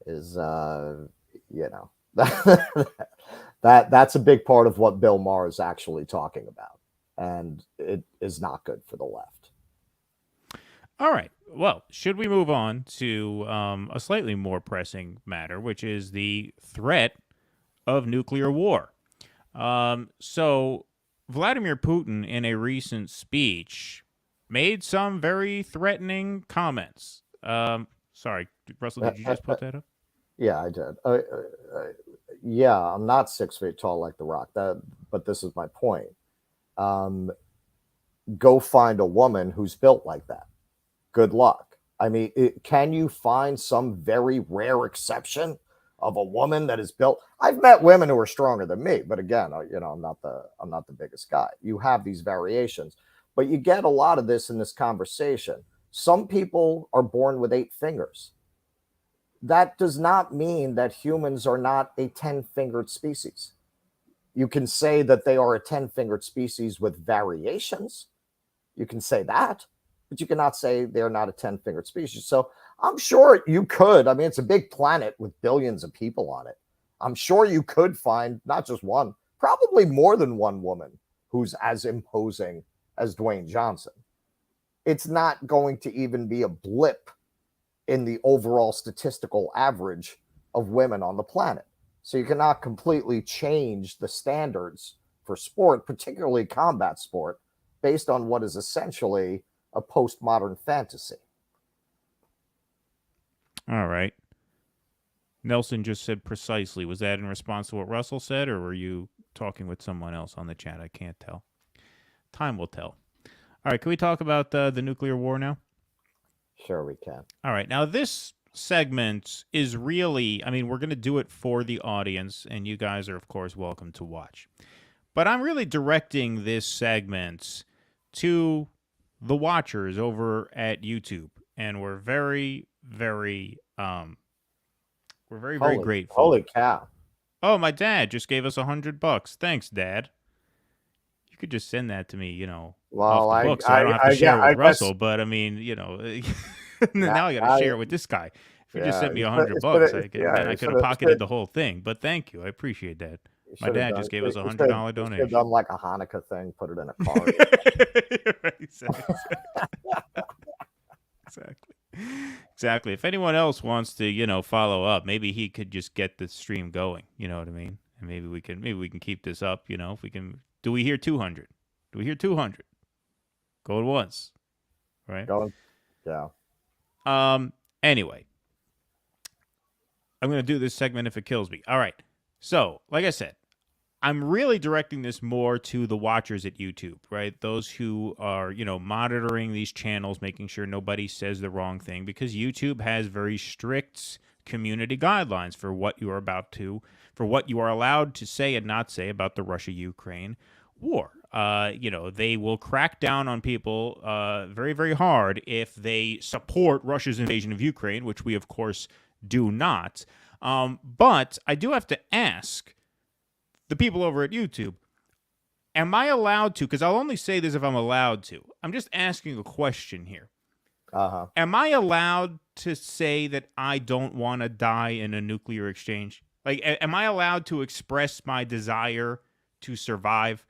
is, that's a big part of what Bill Maher is actually talking about, and it is not good for the left. All right. Well, should we move on to a slightly more pressing matter, which is the threat of nuclear war? So Vladimir Putin, in a recent speech, made some very threatening comments. Sorry, Russell, did you just put that up? Yeah, I did. Yeah, I'm not 6 feet tall like The Rock. But this is my point. Go find a woman who's built like that. Good luck. I mean, can you find some very rare exception of a woman that is built? I've met women who are stronger than me, but again, I'm not the biggest guy. You have these variations, but you get a lot of this in this conversation. Some people are born with 8 fingers. That does not mean that humans are not a 10-fingered species. You can say that they are a 10-fingered species with variations. You can say that, but you cannot say they're not a 10-fingered species. So I'm sure you could. I mean, it's a big planet with billions of people on it. I'm sure you could find not just one, probably more than one woman who's as imposing as Dwayne Johnson. It's not going to even be a blip in the overall statistical average of women on the planet. So you cannot completely change the standards for sport, particularly combat sport, based on what is essentially a postmodern fantasy. All right. Nelson just said precisely. Was that in response to what Russell said, or were you talking with someone else on the chat? I can't tell. Time will tell. All right, can we talk about the nuclear war now? Sure, we can. All right. Now, this segment is really, I mean, we're going to do it for the audience, and you guys are, of course, welcome to watch. But I'm really directing this segment to the watchers over at YouTube, and we're very, very grateful. Holy cow. Oh, my dad just gave us $100. Thanks, Dad. You could just send that to me, you know, well, off the book, so I don't have to share it with Russell. But I mean, you know, now I got to share it with this guy. If you just sent me $100, I could have pocketed the whole thing. But thank you, I appreciate that. My dad just gave us a $100 donation. Should have done like a Hanukkah thing, put it in a card. Exactly. If anyone else wants to, you know, follow up, maybe he could just get the stream going. You know what I mean? And maybe we can keep this up. You know, if we can. Do we hear 200? Do we hear 200? Going once, right? Going, yeah. Anyway, I'm going to do this segment if it kills me. All right. So, like I said, I'm really directing this more to the watchers at YouTube, right? Those who are, you know, monitoring these channels, making sure nobody says the wrong thing, because YouTube has very strict community guidelines for what you are allowed to say and not say about the Russia-Ukraine war. You know, they will crack down on people very, very hard if they support Russia's invasion of Ukraine, which we, of course, do not. But I do have to ask the people over at YouTube, am I allowed to, because I'll only say this if I'm allowed to. I'm just asking a question here. Am I allowed to say that I don't want to die in a nuclear exchange? Like, am I allowed to express my desire to survive?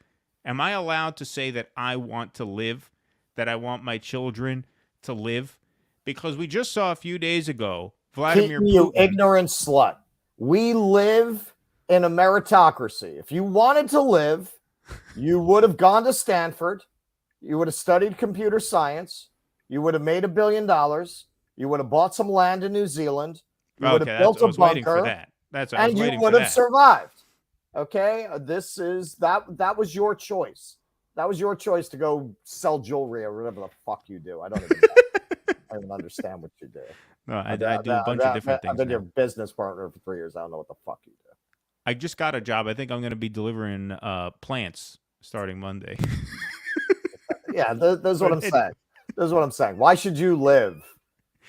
Am I allowed to say that I want to live, that I want my children to live? Because we just saw a few days ago, Vladimir Putin. You ignorant slut. We live in a meritocracy. If you wanted to live, you would have gone to Stanford. You would have studied computer science. You would have made $1 billion. You would have bought some land in New Zealand. You would have built a bunker. And you would have survived. Okay? That was your choice. That was your choice to go sell jewelry or whatever the fuck you do. I don't even know. I don't even understand what you do. No, I do a bunch of different things. I've been your business partner for 3 years. I don't know what the fuck you do. I just got a job. I think I'm going to be delivering plants starting Monday. Yeah, that's what I'm saying. That's what I'm saying. Why should you live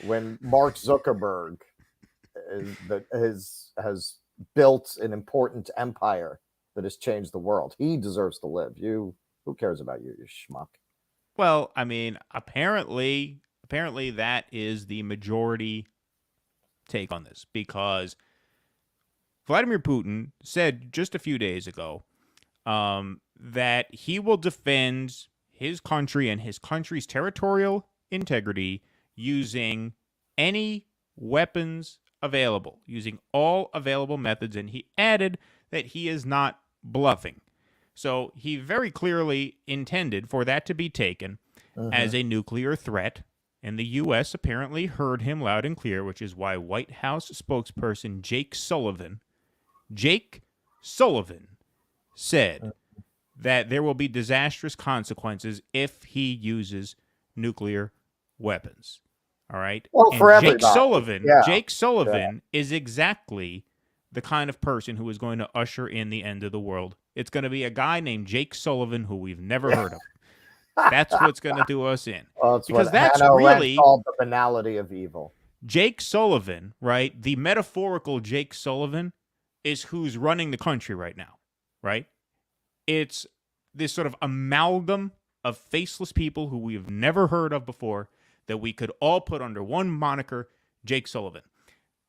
when Mark Zuckerberg has built an important empire that has changed the world? He deserves to live. Who cares about you, you schmuck? Well, I mean, apparently that is the majority take on this, because Vladimir Putin said just a few days ago that he will defend his country and his country's territorial integrity using any weapons available, using all available methods, and he added that he is not bluffing. So he very clearly intended for that to be taken as a nuclear threat, and the U.S. apparently heard him loud and clear, which is why White House spokesperson Jake Sullivan said that there will be disastrous consequences if he uses nuclear weapons. All right? Well, and for Jake Sullivan is exactly the kind of person who is going to usher in the end of the world. It's going to be a guy named Jake Sullivan who we've never heard of. That's what's going to do us in. Well, because that's really called the banality of evil. Jake Sullivan, right? The metaphorical Jake Sullivan is who's running the country right now, right? It's this sort of amalgam of faceless people who we've never heard of before that we could all put under one moniker, Jake Sullivan.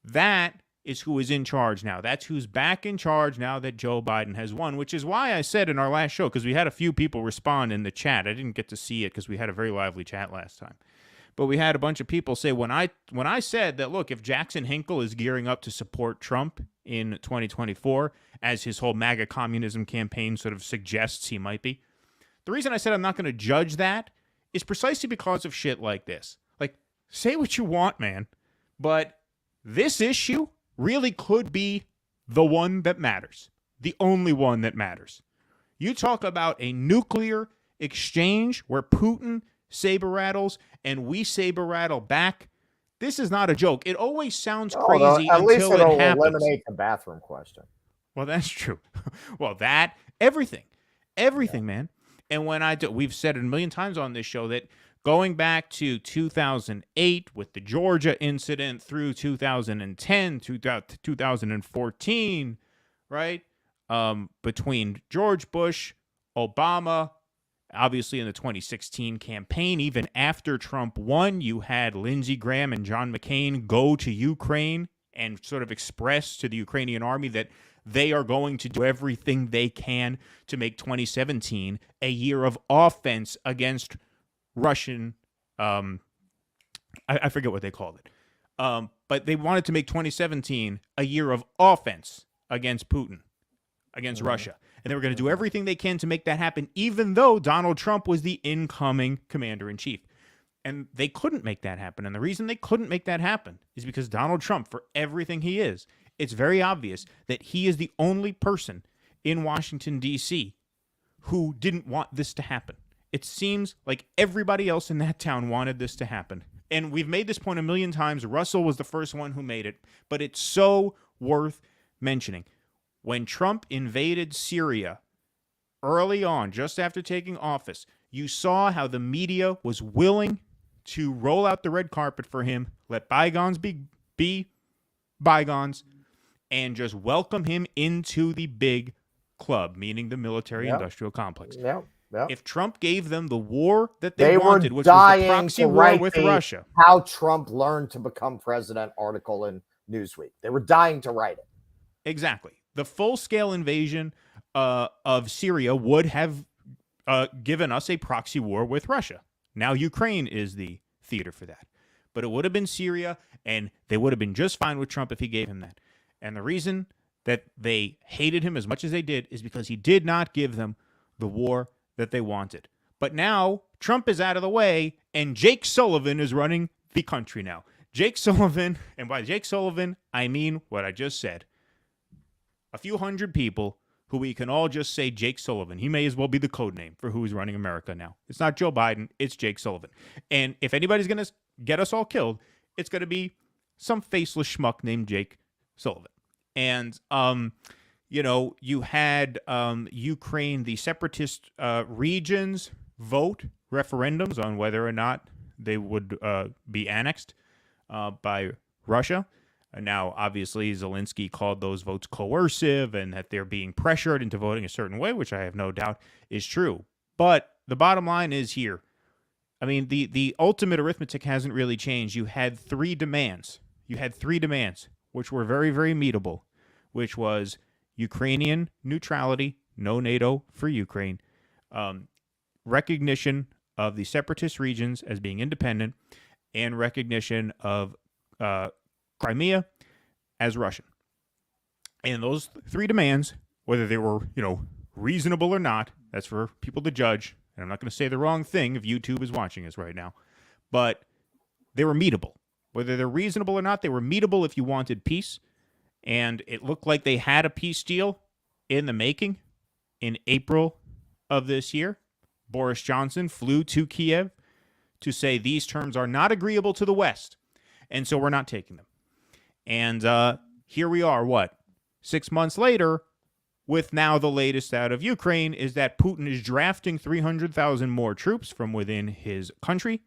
That is who is in charge now. That's who's back in charge now that Joe Biden has won, which is why I said in our last show, because we had a few people respond in the chat. I didn't get to see it because we had a very lively chat last time. But we had a bunch of people say when I said that, look, if Jackson Hinkle is gearing up to support Trump in 2024, as his whole MAGA communism campaign sort of suggests he might be, the reason I said I'm not going to judge that is precisely because of shit like this. Like, say what you want, man, but this issue really could be the one that matters, the only one that matters. You talk about a nuclear exchange where Putin saber rattles and we saber rattle back. This is not a joke. It always sounds crazy at least until it'll it happens. eliminate the bathroom question. Well, that's true. Well, everything, man. And when we've said it a million times on this show that going back to 2008 with the Georgia incident through 2010, 2014, right? Between George Bush, Obama, obviously in the 2016 campaign, even after Trump won, you had Lindsey Graham and John McCain go to Ukraine and sort of express to the Ukrainian army that they are going to do everything they can to make 2017 a year of offense against Russian, I forget what they called it. But they wanted to make 2017 a year of offense against Putin, against Russia. And they were going to do everything they can to make that happen, even though Donald Trump was the incoming commander-in-chief. And they couldn't make that happen. And the reason they couldn't make that happen is because Donald Trump, for everything he is, it's very obvious that he is the only person in Washington, D.C. who didn't want this to happen. It seems like everybody else in that town wanted this to happen. And we've made this point a million times. Russell was the first one who made it. But it's so worth mentioning. When Trump invaded Syria early on, just after taking office, you saw how the media was willing to roll out the red carpet for him, let bygones be bygones, and just welcome him into the big club, meaning the military-industrial complex. Yep. If Trump gave them the war that they wanted, which were was the dying proxy to war write with the Russia. How Trump learned to become president article in Newsweek. They were dying to write it. Exactly. The full-scale invasion of Syria would have given us a proxy war with Russia. Now Ukraine is the theater for that. But it would have been Syria, and they would have been just fine with Trump if he gave him that. And the reason that they hated him as much as they did is because he did not give them the war that they wanted. But now Trump is out of the way, and Jake Sullivan is running the country now. Jake Sullivan, and by Jake Sullivan, I mean what I just said. A few hundred people who we can all just say Jake Sullivan. He may as well be the code name for who's running America now. It's not Joe Biden, it's Jake Sullivan. And if anybody's going to get us all killed, it's going to be some faceless schmuck named Jake Sullivan. And, you had Ukraine, the separatist regions vote referendums on whether or not they would be annexed by Russia. Now, obviously, Zelensky called those votes coercive and that they're being pressured into voting a certain way, which I have no doubt is true. But the bottom line is here. I mean, the ultimate arithmetic hasn't really changed. You had three demands. Which were very, very meetable, which was Ukrainian neutrality, no NATO for Ukraine, recognition of the separatist regions as being independent, and recognition of Crimea as Russian. And those three demands, whether they were, reasonable or not, that's for people to judge. And I'm not going to say the wrong thing if YouTube is watching us right now, but they were meetable. Whether they're reasonable or not, they were meetable if you wanted peace. And it looked like they had a peace deal in the making in April of this year. Boris Johnson flew to Kiev to say these terms are not agreeable to the West, and so we're not taking them. And here we are, 6 months later, with now the latest out of Ukraine is that Putin is drafting 300,000 more troops from within his country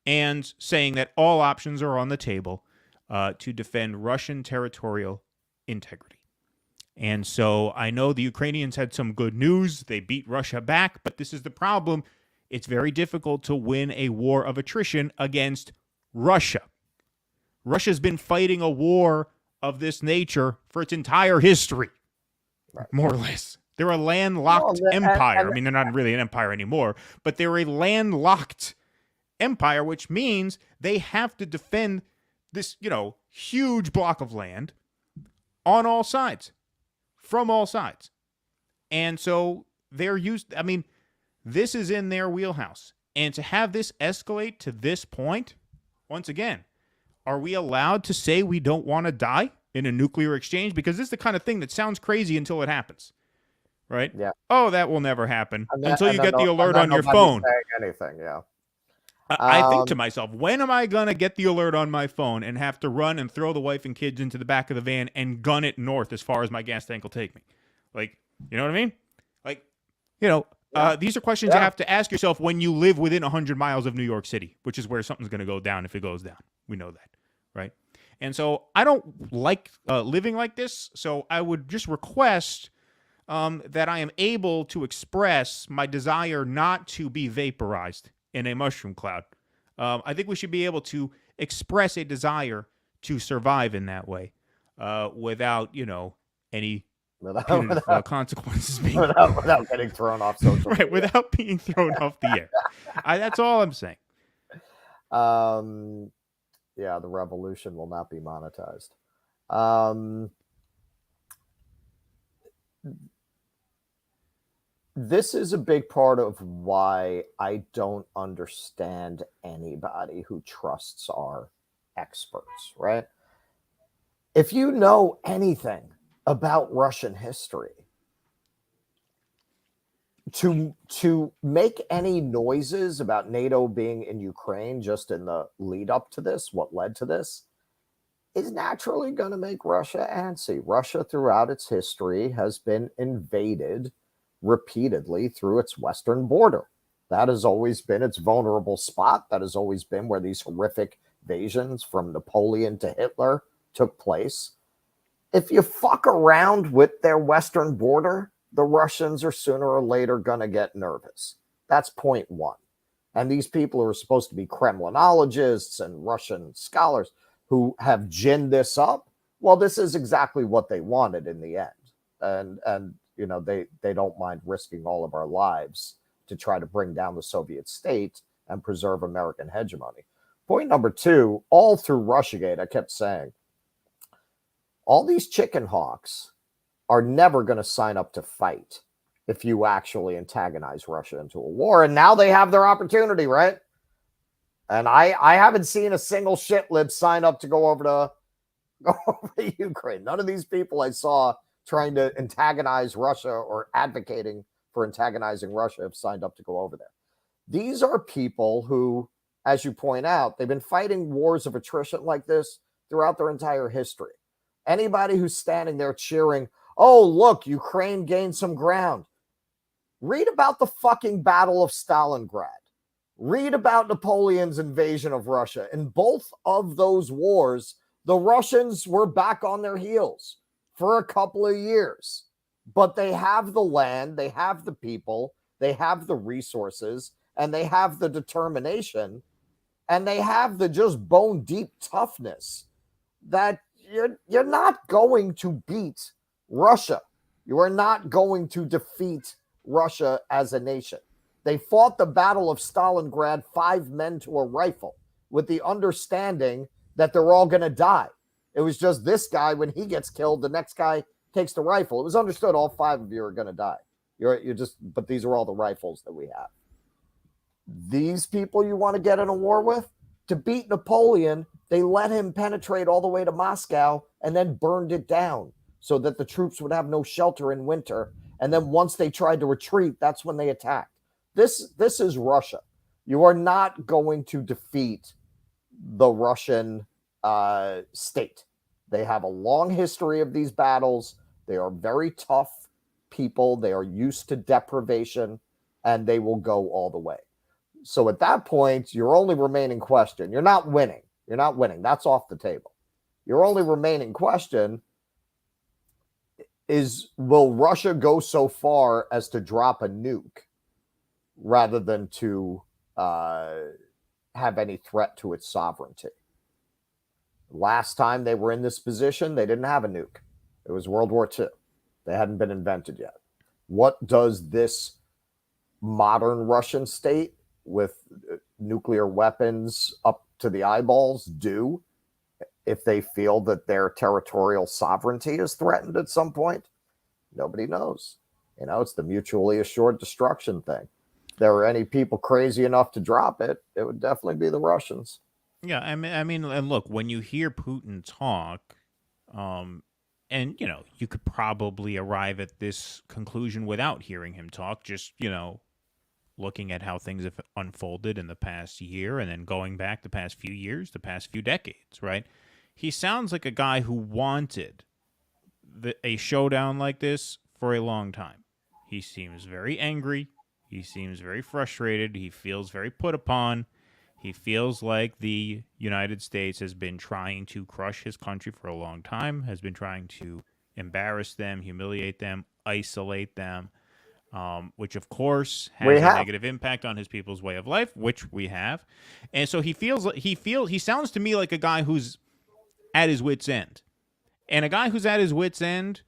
and saying that all options are on the table to defend Russian territorial integrity. And so I know the Ukrainians had some good news. They beat Russia back, but this is the problem. It's very difficult to win a war of attrition against Russia. Russia's been fighting a war of this nature for its entire history, more or less. They're a landlocked empire. I mean, they're not really an empire anymore, but they're a landlocked empire, which means they have to defend this, huge block of land on all sides, from all sides. And so they're this is in their wheelhouse. And to have this escalate to this point, once again, are we allowed to say we don't want to die in a nuclear exchange? Because this is the kind of thing that sounds crazy until it happens, right? Yeah. Oh, that will never happen until you get the alert on your phone. Anything, yeah. I think to myself, when am I going to get the alert on my phone and have to run and throw the wife and kids into the back of the van and gun it north as far as my gas tank will take me? Like, you know what I mean? Like, these are questions you have to ask yourself when you live within 100 miles of New York City, which is where something's going to go down if it goes down. We know that, right? And so I don't like living like this, so I would just request that I am able to express my desire not to be vaporized in a mushroom cloud. I think we should be able to express a desire to survive in that way without, any punitive consequences being without getting thrown off social media. Right, without being thrown off the air. That's all I'm saying. Yeah, the revolution will not be monetized. This is a big part of why I don't understand anybody who trusts our experts, right? If you know anything about Russian history, to make any noises about NATO being in Ukraine just in the lead up to this, what led to this, is naturally going to make Russia antsy. Russia throughout its history has been invaded repeatedly through its western border. That has always been its vulnerable spot. That has always been where these horrific invasions from Napoleon to Hitler took place. If you fuck around with their western border, the Russians are sooner or later going to get nervous. That's point one. And these people who are supposed to be Kremlinologists and Russian scholars who have ginned this up, well, this is exactly what they wanted in the end. And they don't mind risking all of our lives to try to bring down the Soviet state and preserve American hegemony. Point number two, all through Russiagate, I kept saying, all these chicken hawks are never going to sign up to fight if you actually antagonize Russia into a war. And now they have their opportunity, right? And I haven't seen a single shitlib sign up to go over to Ukraine. None of these people I saw trying to antagonize Russia or advocating for antagonizing Russia have signed up to go over there. These are people who, as you point out, they've been fighting wars of attrition like this throughout their entire history. Anybody who's standing there cheering, oh, look, Ukraine gained some ground. Read about the fucking Battle of Stalingrad. Read about Napoleon's invasion of Russia. In both of those wars, the Russians were back on their heels for a couple of years. But they have the land, they have the people, they have the resources, and they have the determination, and they have the just bone-deep toughness that you're not going to beat Russia. You are not going to defeat Russia as a nation. They fought the Battle of Stalingrad 5 men to a rifle with the understanding that they're all going to die. It was just this guy, when he gets killed, the next guy takes the rifle. It was understood all 5 of you are going to die. But these are all the rifles that we have. These people you want to get in a war with? To beat Napoleon, they let him penetrate all the way to Moscow and then burned it down so that the troops would have no shelter in winter. And then once they tried to retreat, that's when they attacked. This is Russia. You are not going to defeat the Russian state. They have a long history of these battles. They are very tough people. They are used to deprivation, and they will go all the way. So at that point, your only remaining question, you're not winning. You're not winning. That's off the table. Your only remaining question is, will Russia go so far as to drop a nuke rather than to have any threat to its sovereignty? Last time they were in this position, they didn't have a nuke. It was World War II. They hadn't been invented yet. What does this modern Russian state with nuclear weapons up to the eyeballs do if they feel that their territorial sovereignty is threatened at some point? Nobody knows. You know, it's the mutually assured destruction thing. If there were any people crazy enough to drop it, it would definitely be the Russians. Yeah, I mean, and look, when you hear Putin talk, and you know, you could probably arrive at this conclusion without hearing him talk, just, you know, looking at how things have unfolded in the past year and then going back the past few years, the past few decades, right? He sounds like a guy who wanted a showdown like this for a long time. He seems very angry. He seems very frustrated. He feels very put upon. He feels like the United States has been trying to crush his country for a long time, has been trying to embarrass them, humiliate them, isolate them, which of course has a negative impact on his people's way of life, which we have. And so he sounds to me like a guy who's at his wit's end. And a guy who's at his wit's end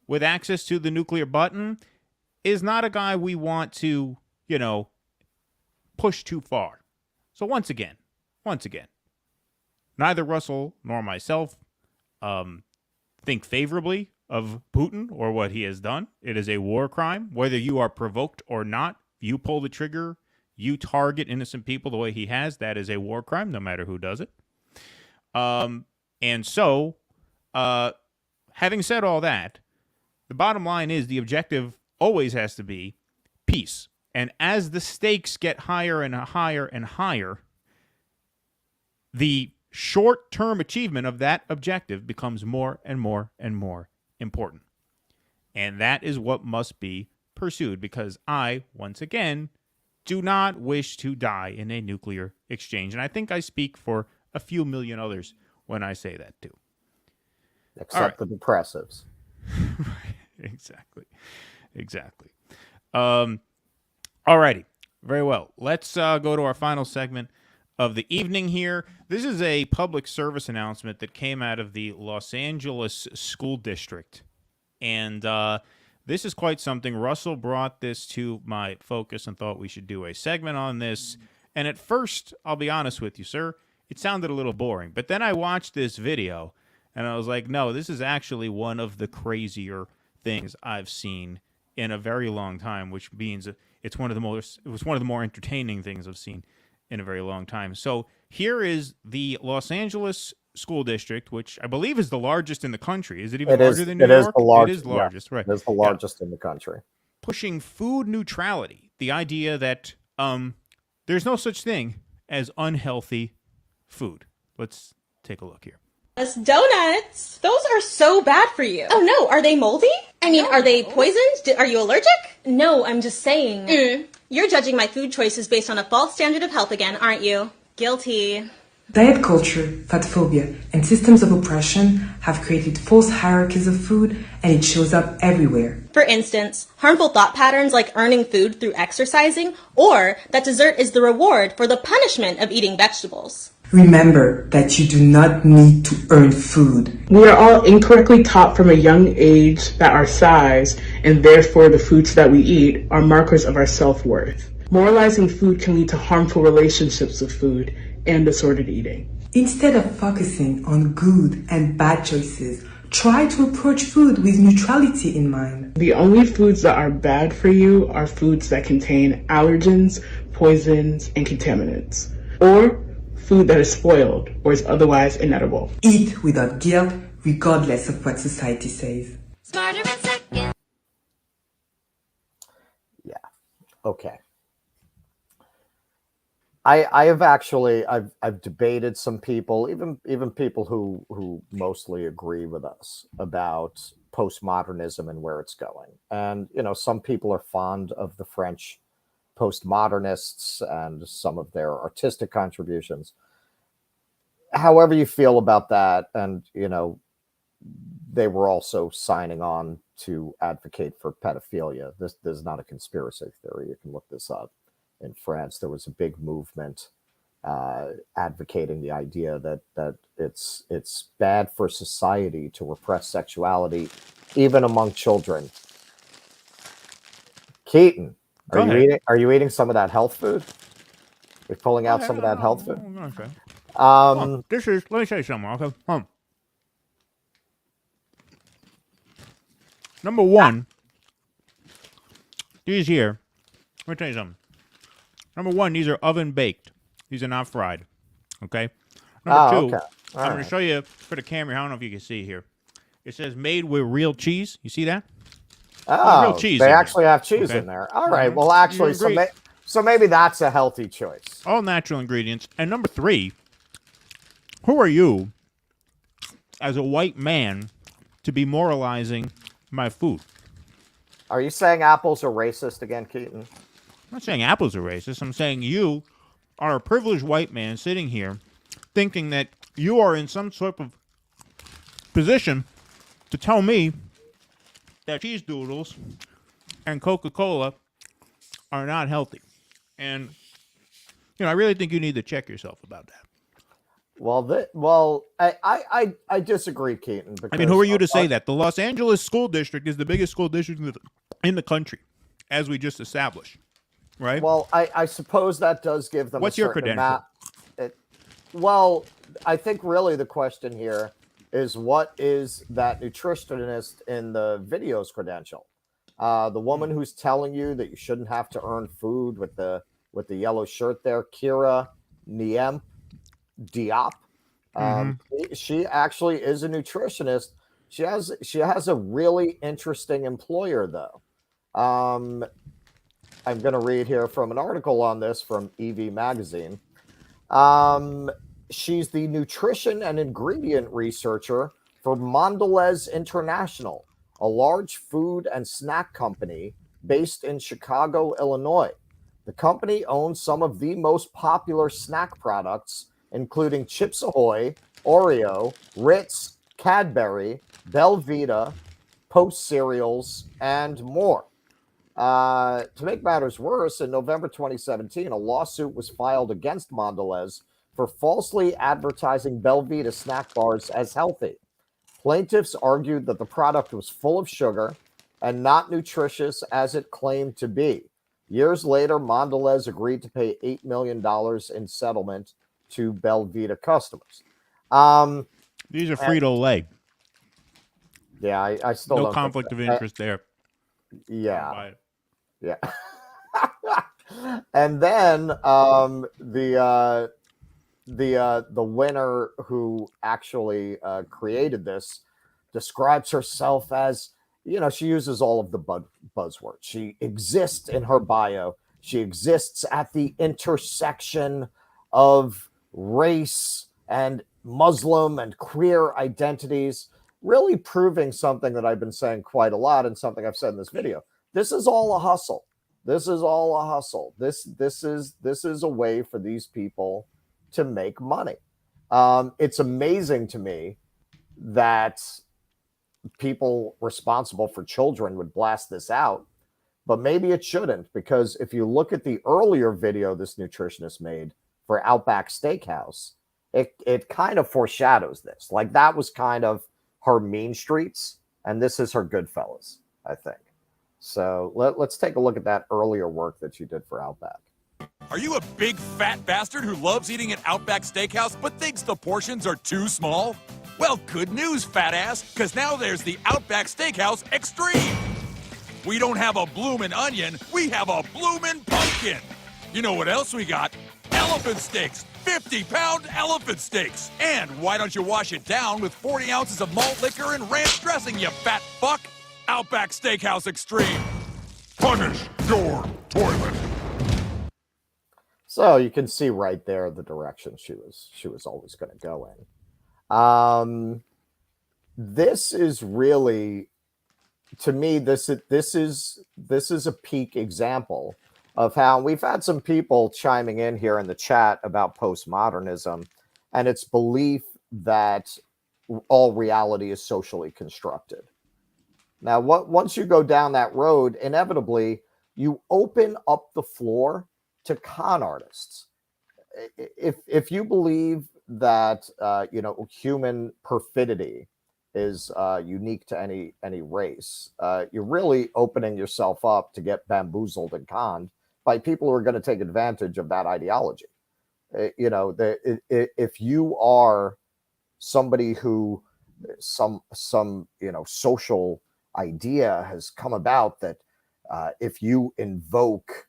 with access to the nuclear button is not a guy we want to, you know, push too far. So once again, neither Russell nor myself think favorably of Putin or what he has done. It is a war crime. Whether you are provoked or not, you pull the trigger, you target innocent people the way he has, that is a war crime, no matter who does it. And so, having said all that, the bottom line is the objective always has to be peace. And as the stakes get higher and higher and higher, the short-term achievement of that objective becomes more and more and more important. And that is what must be pursued, because I, once again, do not wish to die in a nuclear exchange. And I think I speak for a few million others when I say that too. Except the depressives. Exactly. Alrighty. Very well. Let's go to our final segment of the evening here. This is a public service announcement that came out of the Los Angeles School District. And this is quite something. Russell brought this to my focus and thought we should do a segment on this. And at first, I'll be honest with you, sir, it sounded a little boring. But then I watched this video and I was like, no, this is actually one of the crazier things I've seen in a very long time, which means it was one of the more entertaining things I've seen in a very long time. So here is the Los Angeles School District, which I believe is the largest in the country. Is it even larger than New York? It is largest, right? It is the largest in the country. Pushing food neutrality, the idea that there's no such thing as unhealthy food. Let's take a look here. Donuts. Those are so bad for you. Oh no, are they moldy? I mean, are they poisoned? Are you allergic? No, I'm just saying. You're judging my food choices based on a false standard of health again, aren't you? Guilty. Diet culture, fat phobia, and systems of oppression have created false hierarchies of food, and it shows up everywhere. For instance, harmful thought patterns like earning food through exercising, or that dessert is the reward for the punishment of eating vegetables. Remember that you do not need to earn food. We are all incorrectly taught from a young age that our size, and therefore the foods that we eat, are markers of our self-worth. Moralizing food can lead to harmful relationships with food and disordered eating. Instead of focusing on good and bad choices, try to approach food with neutrality in mind. The only foods that are bad for you are foods that contain allergens, poisons, and contaminants, or food that is spoiled or is otherwise inedible. Eat without guilt, regardless of what society says. Yeah. Okay. I have actually I've debated some people, even people who mostly agree with us about postmodernism and where it's going. And you know, some people are fond of the French postmodernists and some of their artistic contributions. However you feel about that, and you know, they were also signing on to advocate for pedophilia. This is not a conspiracy theory. You can look this up. In France, there was a big movement advocating the idea that it's bad for society to repress sexuality, even among children. Keaton, are you eating some of that health food? You're pulling out some of that health food. Okay. This is. Let me say something. Okay. Number one, these here. Let me tell you something. Number one, these are oven baked. These are not fried. Okay. Number two, okay. I'm going to show you for the camera. I don't know if you can see here. It says made with real cheese. You see that? Oh, real cheese. They actually have cheese in there. All right. Well, actually, so maybe that's a healthy choice. All natural ingredients. And number three, who are you, as a white man, to be moralizing my food? Are you saying apples are racist again, Keaton? I'm not saying apples are racist. I'm saying you are a privileged white man sitting here thinking that you are in some sort of position to tell me that cheese doodles and Coca-Cola are not healthy. And, I really think you need to check yourself about that. Well, I disagree, Keaton. I mean, who are you to say that? The Los Angeles school district is the biggest school district in the country, as we just established, right? Well, I suppose that does give them What's a your certain credential? Well, I think really the question here is, what is that nutritionist in the video's credential? The woman who's telling you that you shouldn't have to earn food with the yellow shirt there, Kira Niemp Diop. She actually is a nutritionist. She has a really interesting employer, though. I'm going to read here from an article on this from EV Magazine. She's the nutrition and ingredient researcher for Mondelez International, a large food and snack company based in Chicago, Illinois. The company owns some of the most popular snack products, including Chips Ahoy, Oreo, Ritz, Cadbury, Belvita, Post cereals, and more. To make matters worse, in November 2017, a lawsuit was filed against Mondelez for falsely advertising Belvita snack bars as healthy. Plaintiffs argued that the product was full of sugar and not nutritious as it claimed to be. Years later, Mondelez agreed to pay $8 million in settlement to Belvita customers. These are Frito-Lay. Yeah, I still no don't conflict think of interest there. Yeah. Yeah. And then the winner who actually created this describes herself as, she uses all of the buzzwords. She exists in her bio. She exists at the intersection of race and Muslim and queer identities, really proving something that I've been saying quite a lot and something I've said in this video. This is all a hustle. This is all a hustle. This is a way for these people to make money. It's amazing to me that people responsible for children would blast this out, but maybe it shouldn't, because if you look at the earlier video this nutritionist made for Outback Steakhouse, it kind of foreshadows this. Like, that was kind of her Mean Streets, and this is her Goodfellas, I think. So let's take a look at that earlier work that you did for Outback. Are you a big fat bastard who loves eating at Outback Steakhouse but thinks the portions are too small? Well, good news, fat ass, because now there's the Outback Steakhouse Extreme. We don't have a bloomin' onion, we have a bloomin' pumpkin. You know what else we got? Elephant steaks, 50-pound elephant steaks. And why don't you wash it down with 40 ounces of malt liquor and ranch dressing, you fat fuck? Outback Steakhouse Extreme. Punish your toilet. So you can see right there the direction she was always going to go in. This is really, to me, this is a peak example of how we've had some people chiming in here in the chat about postmodernism and its belief that all reality is socially constructed. Now, once you go down that road, inevitably you open up the floor to con artists. If you believe that human perfidy is unique to any race, you're really opening yourself up to get bamboozled and conned by people who are going to take advantage of that ideology. If you are somebody who some social idea has come about that if you invoke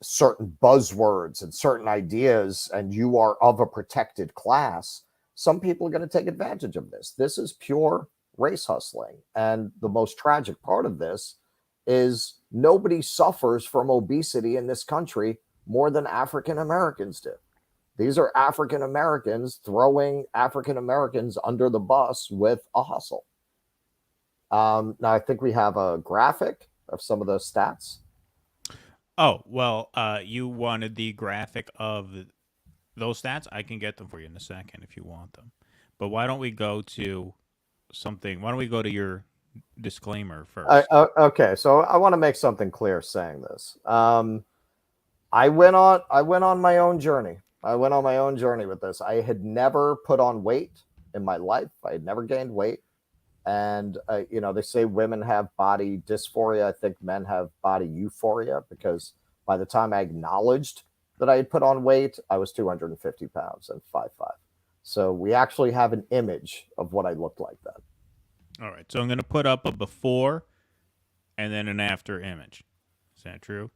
certain buzzwords and certain ideas and you are of a protected class, some people are going to take advantage of this. This is pure race hustling. And the most tragic part of this is nobody suffers from obesity in this country more than African Americans do. These are African Americans throwing African Americans under the bus with a hustle. Now, I think we have a graphic of some of those stats. Oh, well, you wanted the graphic of those stats? I can get them for you in a second if you want them. But why don't we go to something? Why don't we go to your disclaimer first? Okay, so I want to make something clear saying this. I went on my own journey. I went on my own journey with this. I had never put on weight in my life. I had never gained weight. And, they say women have body dysphoria. I think men have body euphoria, because by the time I acknowledged that I had put on weight, I was 250 pounds and 5'5". So we actually have an image of what I looked like then. All right. So I'm going to put up a before and then an after image. Is that true?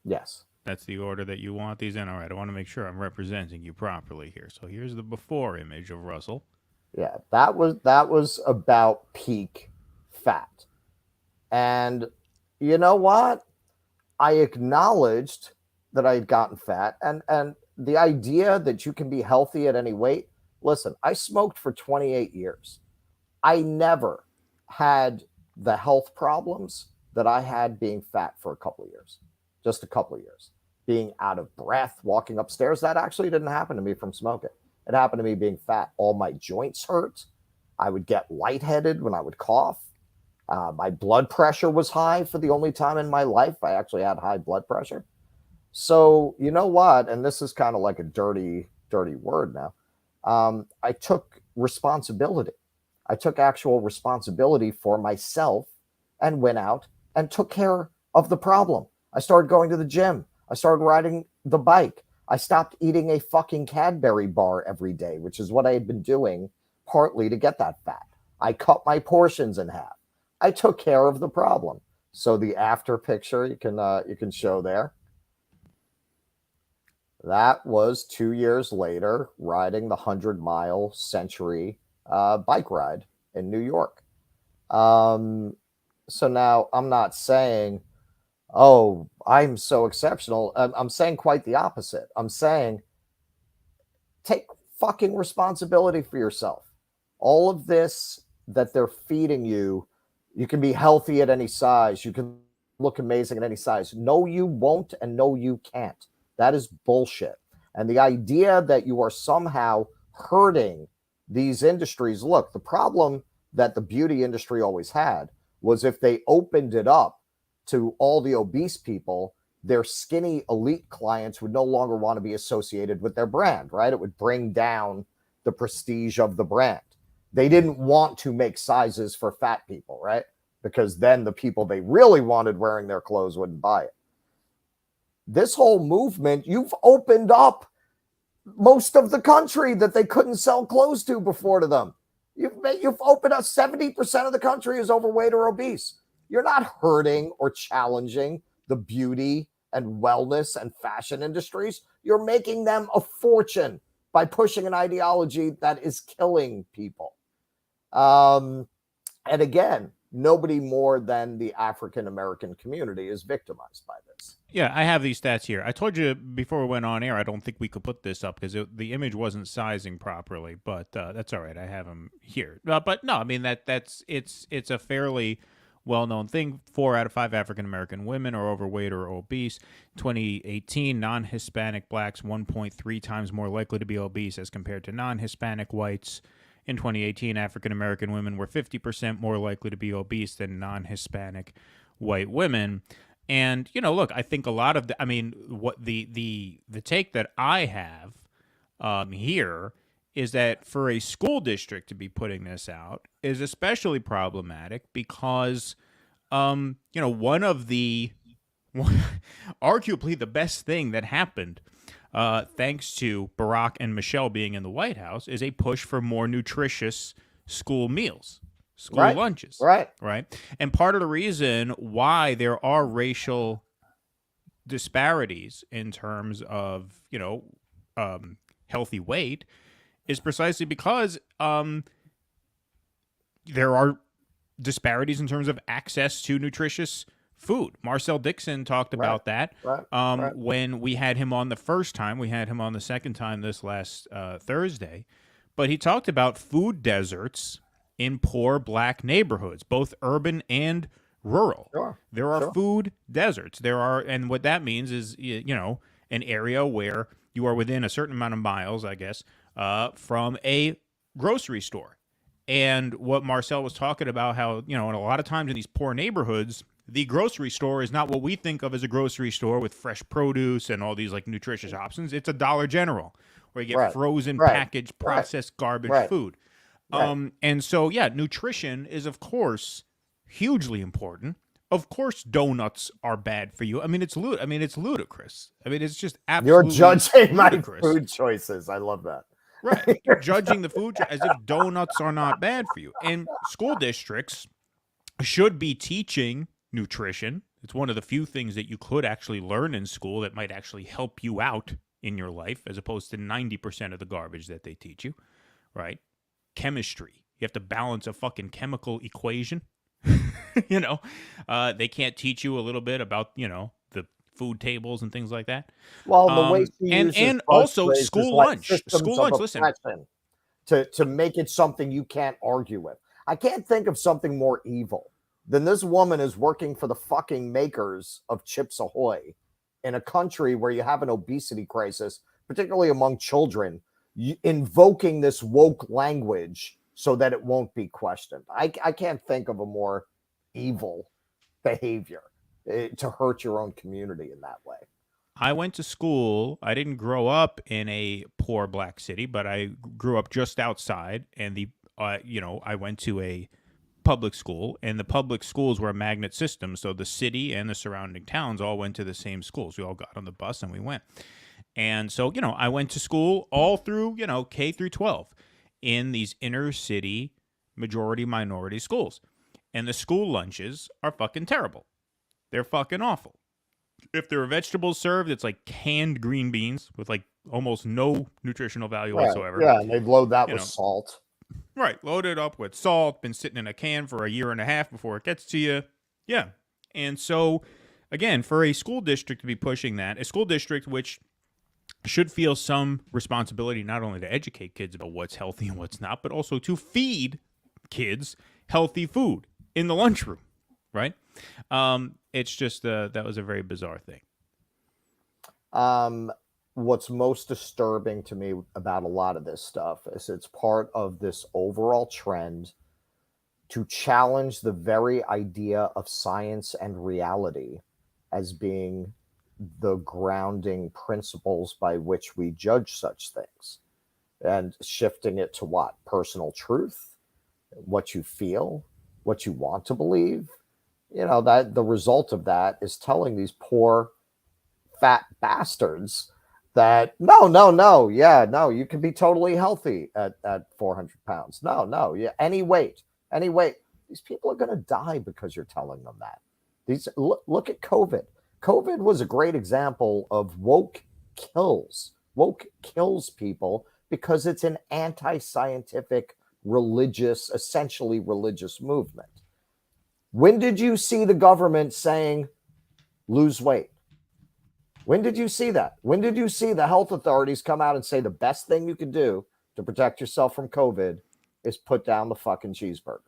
Yes. That's the order that you want these in? All right. I want to make sure I'm representing you properly here. So here's the before image of Russell. Yeah, that was about peak fat. And you know what? I acknowledged that I had gotten fat, and the idea that you can be healthy at any weight. Listen, I smoked for 28 years. I never had the health problems that I had being fat for a couple of years. Just a couple of years. Being out of breath, walking upstairs, that actually didn't happen to me from smoking. It happened to me being fat. All my joints hurt. I would get lightheaded when I would cough. My blood pressure was high for the only time in my life I actually had high blood pressure. So you know what? And this is kind of like a dirty word now. I took responsibility. I took actual responsibility for myself and went out and took care of the problem. I started going to the gym. I started riding the bike. I stopped eating a fucking Cadbury bar every day, which is what I had been doing partly to get that fat. I cut my portions in half. I took care of the problem. So the after picture you can show there. That was 2 years later, riding the 100-mile Century bike ride in New York. So now I'm not saying, oh, I'm so exceptional. I'm saying quite the opposite. I'm saying take fucking responsibility for yourself. All of this that they're feeding you, you can be healthy at any size. You can look amazing at any size. No, you won't, and no, you can't. That is bullshit. And the idea that you are somehow hurting these industries. Look, the problem that the beauty industry always had was if they opened it up to all the obese people, their skinny elite clients would no longer want to be associated with their brand, right? It would bring down the prestige of the brand. They didn't want to make sizes for fat people, right? Because then the people they really wanted wearing their clothes wouldn't buy it. This whole movement, you've opened up most of the country that they couldn't sell clothes to before to them. You've opened up 70% of the country is overweight or obese. You're not hurting or challenging the beauty and wellness and fashion industries. You're making them a fortune by pushing an ideology that is killing people. And again, nobody more than the African American community is victimized by this. Yeah, I have these stats here. I told you before we went on air, I don't think we could put this up because the image wasn't sizing properly, but that's all right. I have them here. But no, I mean, it's a fairly well-known thing. 4 out of 5 African-American women are overweight or obese. 2018, non-Hispanic blacks 1.3 times more likely to be obese as compared to non-Hispanic whites. in 2018, African American women were 50% more likely to be obese than non-Hispanic white women. And, you know, look, I think a lot of what the take that I have here is that for a school district to be putting this out is especially problematic because, you know, arguably the best thing that happened, thanks to Barack and Michelle being in the White House, is a push for more nutritious school meals. School lunches. Right. And part of the reason why there are racial disparities in terms of, you know, healthy weight is precisely because there are disparities in terms of access to nutritious food. Marcel Dixon talked about that when we had him on the first time. We had him on the second time this last Thursday. But he talked about food deserts in poor black neighborhoods, both urban and rural. There are food deserts. And what that means is, you know, an area where you are within a certain amount of miles, I guess, from a grocery store. And what Marcel was talking about, how, you know, and a lot of times in these poor neighborhoods, the grocery store is not what we think of as a grocery store with fresh produce and all these like nutritious options. It's a Dollar General where you get frozen, packaged, processed garbage food. And so, yeah, nutrition is, of course, hugely important. Of course, donuts are bad for you. I mean, it's ludicrous. I mean, it's just absolutely You're judging ludicrous. my food choices. I love that. Right. You're judging the food as if donuts are not bad for you. And school districts should be teaching nutrition. It's one of the few things that you could actually learn in school that might actually help you out in your life, as opposed to 90% of the garbage that they teach you, right? Chemistry. You have to balance a fucking chemical equation. You know, they can't teach you a little bit about, you know, the food tables and things like that. Well, the way she and also school lunch. School lunch, listen. To make it something you can't argue with. I can't think of something more evil than this woman is working for the fucking makers of Chips Ahoy in a country where you have an obesity crisis, particularly among children, invoking this woke language so that it won't be questioned. I can't think of a more evil behavior to hurt your own community in that way. I went to school. I didn't grow up in a poor black city, but I grew up just outside, and you know, I went to a public school, and the public schools were a magnet system, so the city and the surrounding towns all went to the same schools. We all got on the bus and we went. And so, you know, I went to school all through, you know, K through 12 in these inner city majority minority schools. And the school lunches are fucking terrible. They're fucking awful. If there are vegetables served, it's like canned green beans with like almost no nutritional value whatsoever. Yeah, and they load that with salt. Right, loaded up with salt, been sitting in a can for a year and a half before it gets to you. Yeah. And so, again, for a school district to be pushing that, a school district which should feel some responsibility not only to educate kids about what's healthy and what's not, but also to feed kids healthy food in the lunchroom, right? It's just that was a very bizarre thing. What's most disturbing to me about a lot of this stuff is it's part of this overall trend to challenge the very idea of science and reality as being the grounding principles by which we judge such things, and shifting it to what? Personal truth, what you feel, what you want to believe. You know, that the result of that is telling these poor fat bastards that no, you can be totally healthy at 400 pounds. No, any weight. These people are going to die because you're telling them that. Look at COVID. COVID was a great example of woke kills. Woke kills people because it's an anti-scientific, essentially religious movement. When did you see the government saying, lose weight? When did you see that? When did you see the health authorities come out and say the best thing you can do to protect yourself from COVID is put down the fucking cheeseburger?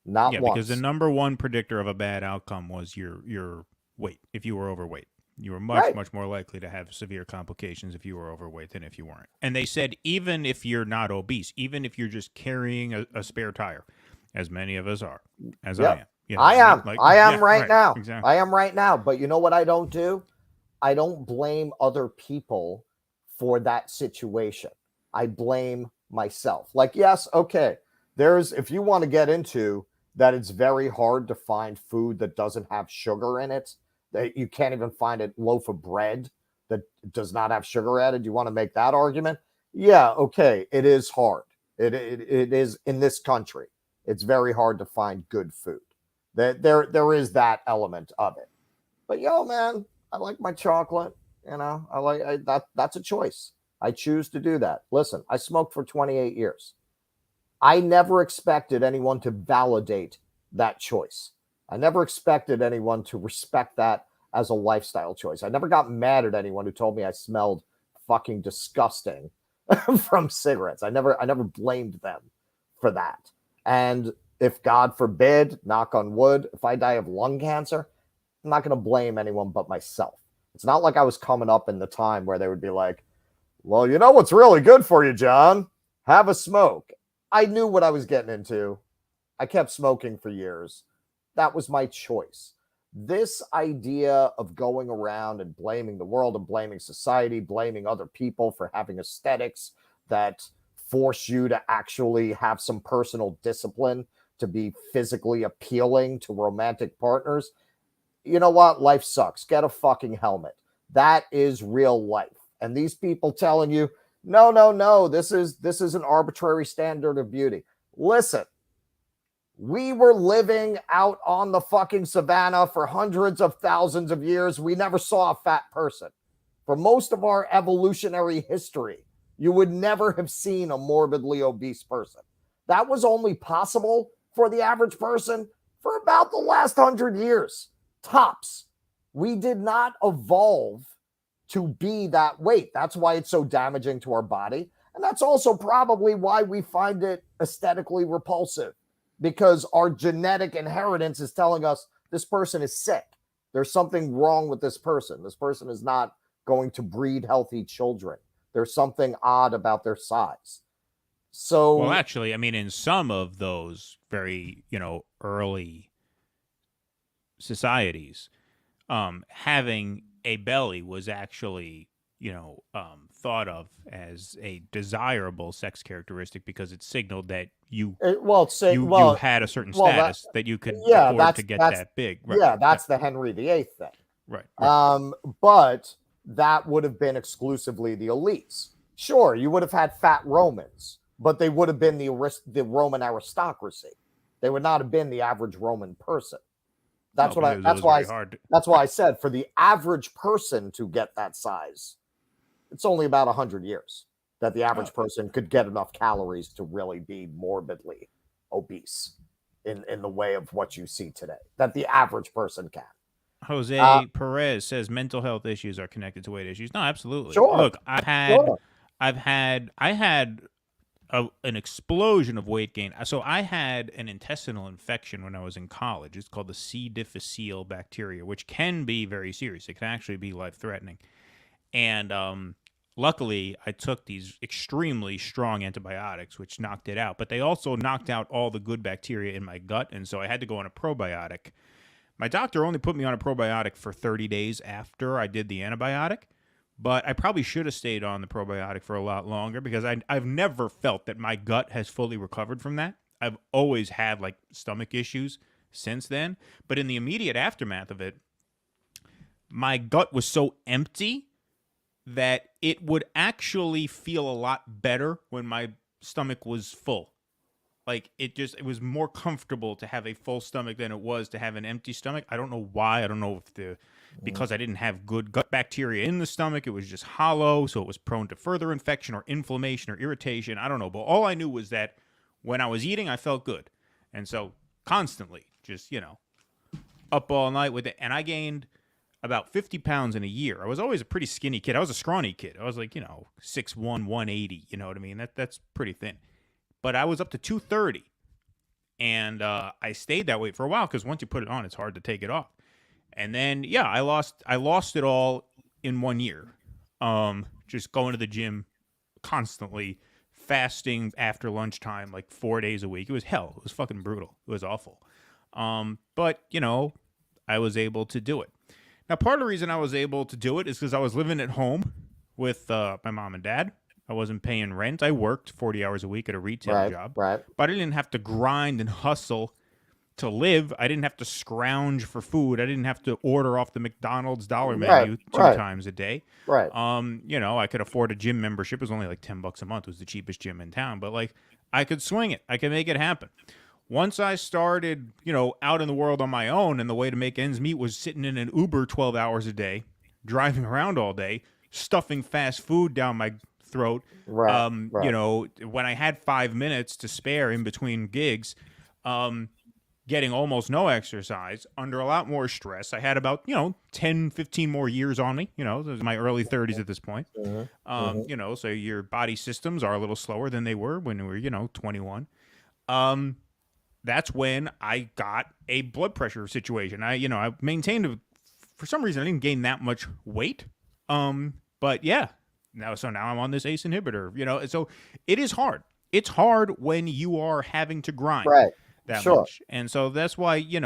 Not once. Because the number one predictor of a bad outcome was your weight, if you were overweight. You were much, Right. much more likely to have severe complications if you were overweight than if you weren't. And they said even if you're not obese, even if you're just carrying a spare tire, as many of us are, as I Yep. am. You know I what I mean? am. Like, I am yeah, right now. Exactly. I am right now. But you know what I don't do? I don't blame other people for that situation. I blame myself. Like, yes, okay. If you want to get into that, it's very hard to find food that doesn't have sugar in it, that you can't even find a loaf of bread that does not have sugar added. You want to make that argument? Yeah, okay. It is hard. It is in this country. It's very hard to find good food. There is that element of it. But man, I like my chocolate. That's a choice. I choose to do that. Listen, I smoked for 28 years. I never expected anyone to validate that choice. I never expected anyone to respect that as a lifestyle choice. I never got mad at anyone who told me I smelled fucking disgusting from cigarettes. I never blamed them for that. And if God forbid, knock on wood, if I die of lung cancer, I'm not going to blame anyone but myself. It's not like I was coming up in the time where they would be like, well, you know what's really good for you, John? Have a smoke. I knew what I was getting into. I kept smoking for years. That was my choice. This idea of going around and blaming the world and blaming society, blaming other people for having aesthetics that force you to actually have some personal discipline to be physically appealing to romantic partners. You know what? Life sucks. Get a fucking helmet. That is real life. And these people telling you, no, this is an arbitrary standard of beauty. Listen, we were living out on the fucking savannah for hundreds of thousands of years. We never saw a fat person. For most of our evolutionary history, you would never have seen a morbidly obese person. That was only possible for the average person for about the last 100 years. Tops. We did not evolve to be that weight. That's why it's so damaging to our body. And that's also probably why we find it aesthetically repulsive, because our genetic inheritance is telling us this person is sick. There's something wrong with this person. This person is not going to breed healthy children. There's something odd about their size. So, well, actually, I mean, in some of those very, early societies, having a belly was actually, thought of as a desirable sex characteristic because it signaled that you had a certain status that you could afford to get that big. Right. Yeah, that's the Henry VIII thing. Right. But that would have been exclusively the elites. Sure, you would have had fat Romans, but they would have been the Roman aristocracy. They would not have been the average Roman person. That's why I said for the average person to get that size, it's only about 100 years that the average person could get enough calories to really be morbidly obese in the way of what you see today, that the average person can. Jose Perez says mental health issues are connected to weight issues. No, absolutely. Sure. Look, I had an explosion of weight gain. So I had an intestinal infection when I was in college. It's called the C. difficile bacteria, which can be very serious. It can actually be life-threatening. And luckily, I took these extremely strong antibiotics, which knocked it out. But they also knocked out all the good bacteria in my gut, and so I had to go on a probiotic. My doctor only put me on a probiotic for 30 days after I did the antibiotic. But I probably should have stayed on the probiotic for a lot longer because I've never felt that my gut has fully recovered from that. I've always had stomach issues since then. But in the immediate aftermath of it, my gut was so empty that it would actually feel a lot better when my stomach was full. It was more comfortable to have a full stomach than it was to have an empty stomach. I don't know why. I don't know if because I didn't have good gut bacteria in the stomach, it was just hollow, so it was prone to further infection or inflammation or irritation. I don't know, but all I knew was that when I was eating, I felt good. And so constantly just, up all night with it. And I gained about 50 pounds in a year. I was always a pretty skinny kid. I was a scrawny kid. I was 6'1", 180, you know what I mean? That's pretty thin. But I was up to 230. And I stayed that weight for a while because once you put it on, it's hard to take it off. And then I lost it all in 1 year. Just going to the gym constantly, fasting after lunchtime like 4 days a week. It was hell. It was fucking brutal. It was awful. But I was able to do it. Now, part of the reason I was able to do it is because I was living at home with my mom and dad. I wasn't paying rent. I worked 40 hours a week at a retail job. Right. But I didn't have to grind and hustle to live. I didn't have to scrounge for food. I didn't have to order off the McDonald's dollar menu two times a day. Right. I could afford a gym membership. It was only like $10 a month. It was the cheapest gym in town. But like, I could swing it. I could make it happen. Once I started, out in the world on my own, and the way to make ends meet was sitting in an Uber 12 hours a day, driving around all day, stuffing fast food down my throat. Right. When I had 5 minutes to spare in between gigs, getting almost no exercise, under a lot more stress. I had about, 10, 15 more years on me. This was my early 30s at this point. So your body systems are a little slower than they were when we were, 21. That's when I got a blood pressure situation. I maintained for some reason I didn't gain that much weight. But yeah, now I'm on this ACE inhibitor, so it is hard. It's hard when you are having to grind that much. And so that's why, I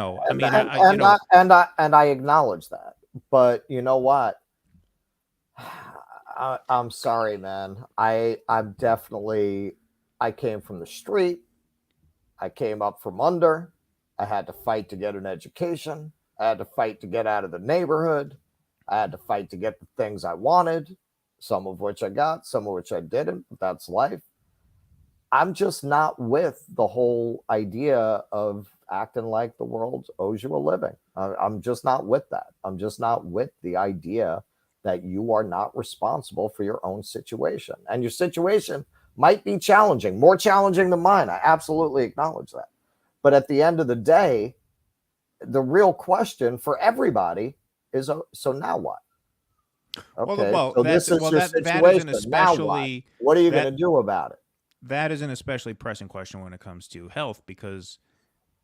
acknowledge that. But you know what? I'm sorry, man. I came from the street. I came up from under. I had to fight to get an education. I had to fight to get out of the neighborhood. I had to fight to get the things I wanted, some of which I got, some of which I didn't. But that's life. I'm just not with the whole idea of acting like the world owes you a living. I'm just not with that. I'm just not with the idea that you are not responsible for your own situation. And your situation might be challenging, more challenging than mine. I absolutely acknowledge that. But at the end of the day, the real question for everybody is, so now what? Okay, so this is your situation. Now what are you going to do about it? That is an especially pressing question when it comes to health, because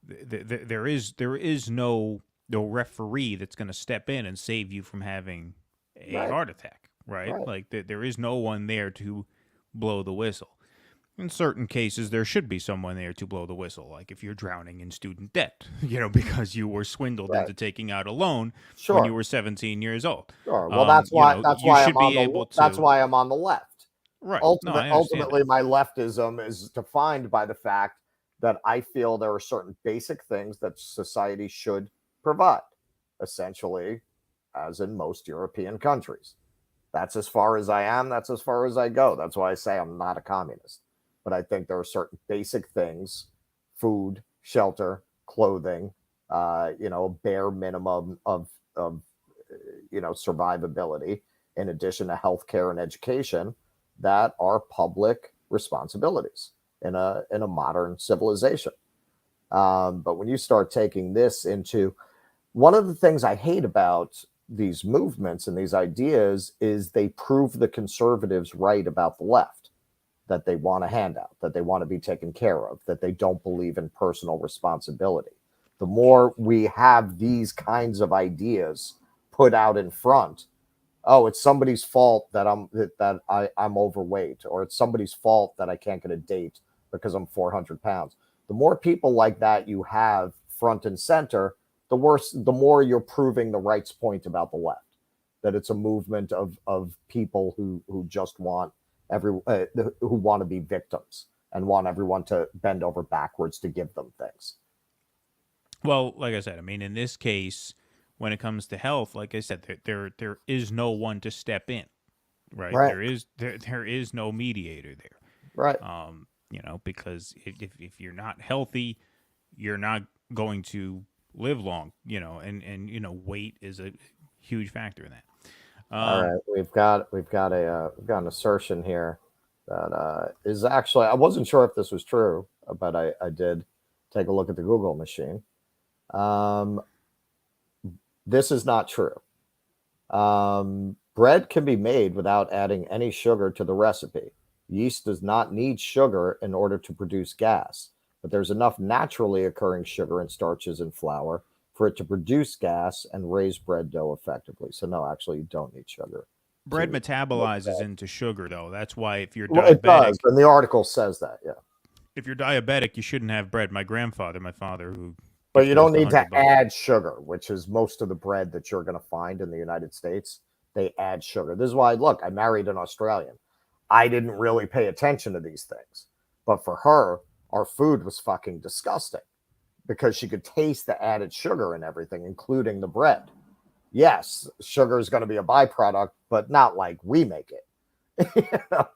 there is no referee that's going to step in and save you from having a heart attack, right? Like there is no one there to blow the whistle. In certain cases, there should be someone there to blow the whistle, like if you're drowning in student debt, because you were swindled into taking out a loan when you were 17 years old. Sure. Well, that's why I'm on the left. Right. Ultimately, my leftism is defined by the fact that I feel there are certain basic things that society should provide, essentially, as in most European countries. That's as far as I am. That's as far as I go. That's why I say I'm not a communist. But I think there are certain basic things, food, shelter, clothing, bare minimum of survivability, in addition to healthcare and education, that are public responsibilities in a modern civilization. But when you start taking this into, one of the things I hate about these movements and these ideas is they prove the conservatives right about the left, that they want a handout, that they want to be taken care of, that they don't believe in personal responsibility. The more we have these kinds of ideas put out in front, oh, it's somebody's fault that I'm overweight, or it's somebody's fault that I can't get a date because I'm 400 pounds. The more people like that you have front and center, the more you're proving the right's point about the left, that it's a movement of people who just want who want to be victims and want everyone to bend over backwards to give them things. Well, like I said, in this case, when it comes to health, like I said, there is no one to step in, right? There is no mediator there, right? Because if you're not healthy, you're not going to live long, and weight is a huge factor in that. All right, we've got an assertion here that is actually, I wasn't sure if this was true, but I did take a look at the Google machine. This is not true. Bread can be made without adding any sugar to the recipe. Yeast does not need sugar in order to produce gas, but there's enough naturally occurring sugar in starches and flour for it to produce gas and raise bread dough effectively. So no, actually, you don't need sugar. Bread metabolizes into sugar, though. That's why if you're Well, diabetic, it does, and the article says that. Yeah. If you're diabetic, you shouldn't have bread. My father, who. But you don't need to $100. add sugar, which is most of the bread that you're going to find in the United States. They add sugar. This is why, look, I married an Australian. I didn't really pay attention to these things. But for her, our food was fucking disgusting because she could taste the added sugar and everything, including the bread. Yes, sugar is going to be a byproduct, but not like we make it.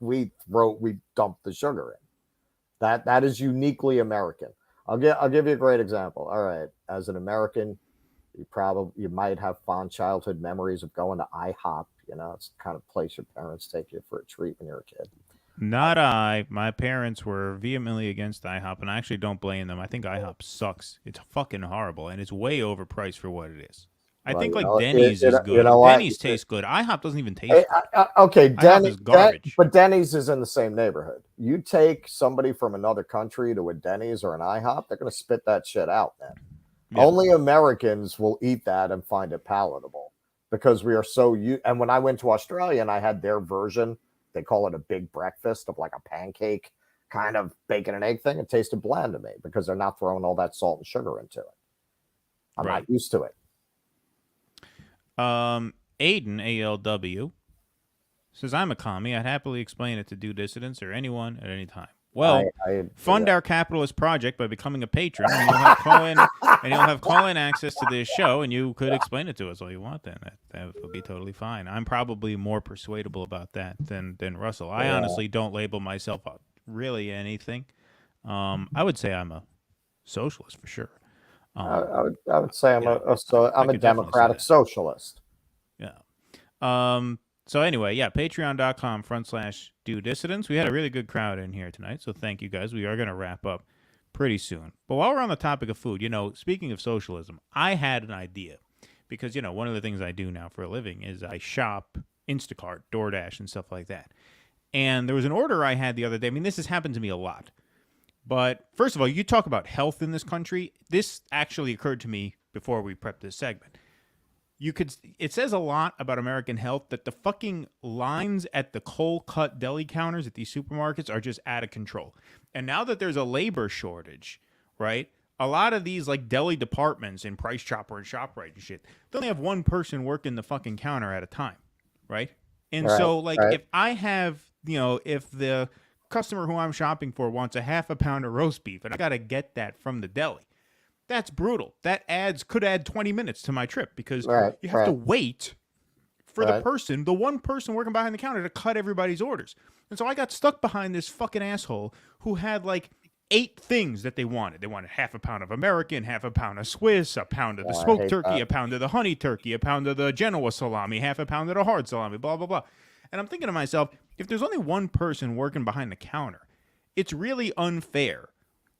We dump the sugar in. That is uniquely American. I'll give you a great example. All right, as an American, you might have fond childhood memories of going to IHOP. You know, it's the kind of place your parents take you for a treat when you're a kid. Not I. My parents were vehemently against IHOP, and I actually don't blame them. I think IHOP sucks. It's fucking horrible, and it's way overpriced for what it is. I think Denny's is good. Denny's tastes good. IHOP doesn't even taste good. Okay, IHOP is garbage. But Denny's is in the same neighborhood. You take somebody from another country to a Denny's or an IHOP, they're going to spit that shit out, man. Yeah. Only Americans will eat that and find it palatable because we are so and when I went to Australia and I had their version, they call it a big breakfast of like a pancake kind of bacon and egg thing. It tasted bland to me because they're not throwing all that salt and sugar into it. I'm not used to it. Aiden, ALW, says, I'm a commie. I'd happily explain it to due dissidents or anyone at any time. Well, fund our capitalist project by becoming a patron, and you'll have call-in access to this show, and you could explain it to us all you want. Then that would be totally fine. I'm probably more persuadable about that than Russell. I honestly don't label myself really anything. I would say I'm a socialist for sure. I would say I'm a democratic socialist. Yeah. So anyway, patreon.com/due dissidents. We had a really good crowd in here tonight, so thank you guys. We are going to wrap up pretty soon. But while we're on the topic of food, speaking of socialism, I had an idea because, one of the things I do now for a living is I shop Instacart, DoorDash, and stuff like that. And there was an order I had the other day. I mean, this has happened to me a lot. But first of all, you talk about health in this country. This actually occurred to me before we prepped this segment. It says a lot about American health that the fucking lines at the cold cut deli counters at these supermarkets are just out of control. And now that there's a labor shortage, right? A lot of these like deli departments in Price Chopper and ShopRite and shit, they only have one person working the fucking counter at a time, right? And if I have, if the customer who I'm shopping for wants a half a pound of roast beef and I got to get that from the deli, that's brutal. That could add 20 minutes to my trip because you have to wait for the one person working behind the counter to cut everybody's orders. And so I got stuck behind this fucking asshole who had like 8 things that they wanted. They wanted half a pound of American, half a pound of Swiss, a pound of the smoked turkey, a pound of the honey turkey, a pound of the Genoa salami, half a pound of the hard salami, blah, blah, blah. And I'm thinking to myself, if there's only one person working behind the counter, it's really unfair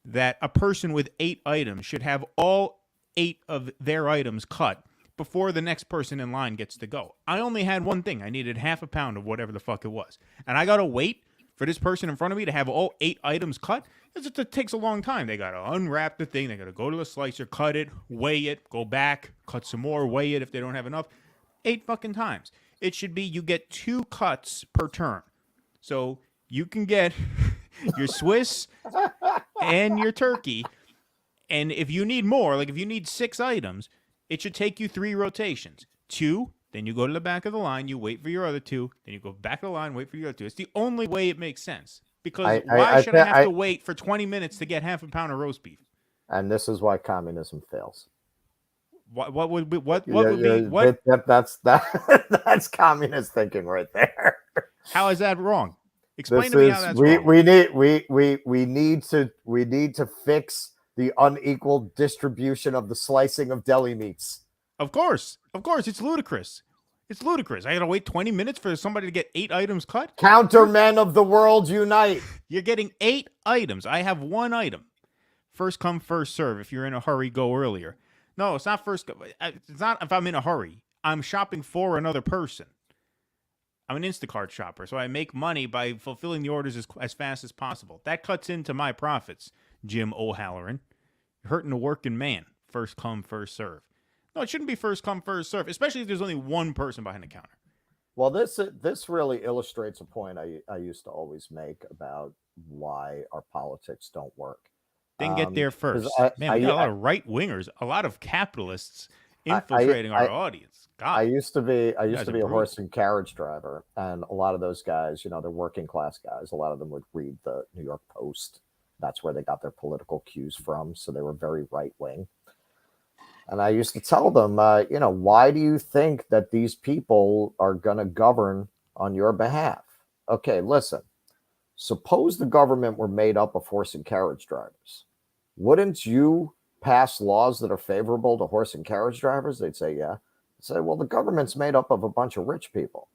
that a person with 8 items should have all 8 of their items cut before the next person in line gets to go. I only had one thing. I needed half a pound of whatever the fuck it was. And I got to wait for this person in front of me to have all 8 items cut. It takes a long time. They got to unwrap the thing. They got to go to the slicer, cut it, weigh it, go back, cut some more, weigh it if they don't have enough. 8 fucking times. It should be you get 2 cuts per turn. So you can get your Swiss and your turkey. And if you need more, like if you need 6 items, it should take you 3 rotations. 2, then you go to the back of the line, you wait for your other 2, then you go back of the line, wait for your other 2. It's the only way it makes sense. Because why should I have to wait for 20 minutes to get half a pound of roast beef? And this is why communism fails. What would be that's communist thinking right there. How is that wrong? Explain to me how that's wrong. We need to fix the unequal distribution of the slicing of deli meats. Of course, it's ludicrous. It's ludicrous. I gotta wait 20 minutes for somebody to get 8 items cut. Countermen of the world unite. You're getting 8 items. I have 1 item. First come, first serve. If you're in a hurry, go earlier. No, it's not first. It's not if I'm in a hurry. I'm shopping for another person. I'm an Instacart shopper, so I make money by fulfilling the orders as fast as possible. That cuts into my profits, Jim O'Halloran. You're hurting the working man. first come, first serve. No, it shouldn't be first come, first serve, especially if there's only one person behind the counter. Well, this really illustrates a point I used to always make about why our politics don't work. Didn't get there 'Cause first. I- Man, we got a I- lot of right wingers, a lot of capitalists infiltrating our audience. God, I used to be guys a are brutal. horse and carriage driver, and a lot of those guys, they're working class guys. A lot of them would read the New York Post. That's where they got their political cues from. So they were very right wing. And I used to tell them, why do you think that these people are going to govern on your behalf? Okay, listen. Suppose the government were made up of horse and carriage drivers. Wouldn't you pass laws that are favorable to horse and carriage drivers? They'd say, yeah. I'd say, well, the government's made up of a bunch of rich people.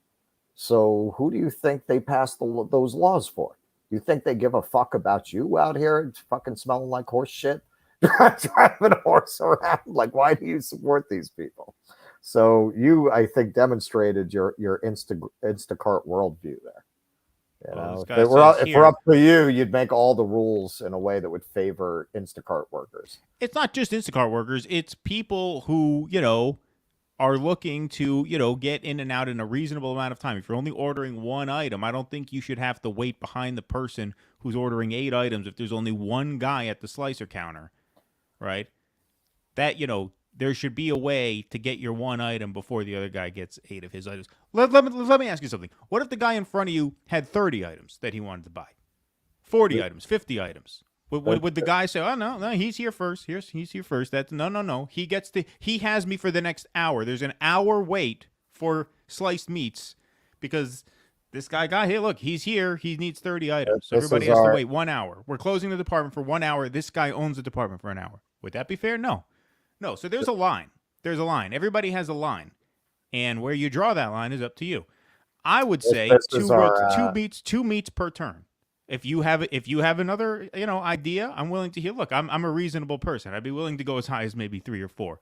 So who do you think they passed those laws for? You think they give a fuck about you out here fucking smelling like horse shit? Driving a horse around? Like, why do you support these people? So you, I think, demonstrated your Instacart worldview there. If it were up to you, you'd make all the rules in a way that would favor Instacart workers. It's not just Instacart workers. It's people who, are looking to, get in and out in a reasonable amount of time. If you're only ordering one item, I don't think you should have to wait behind the person who's ordering 8 items if there's only one guy at the slicer counter, right? That, there should be a way to get your one item before the other guy gets 8 of his items. Let me ask you something. What if the guy in front of you had 30 items that he wanted to buy? 40 items, 50 items. Would the guy say, oh, no, he's here first. He's here first. That's no. He has me for the next hour. There's an hour wait for sliced meats because this guy got here. Look, he's here. He needs 30 items. So everybody has to wait 1 hour. We're closing the department for 1 hour. This guy owns the department for an hour. Would that be fair? No. So there's a line. Everybody has a line. And where you draw that line is up to you. I would say two meats per turn. If you have another, idea, I'm willing to hear. Look, I'm a reasonable person. I'd be willing to go as high as maybe 3 or 4.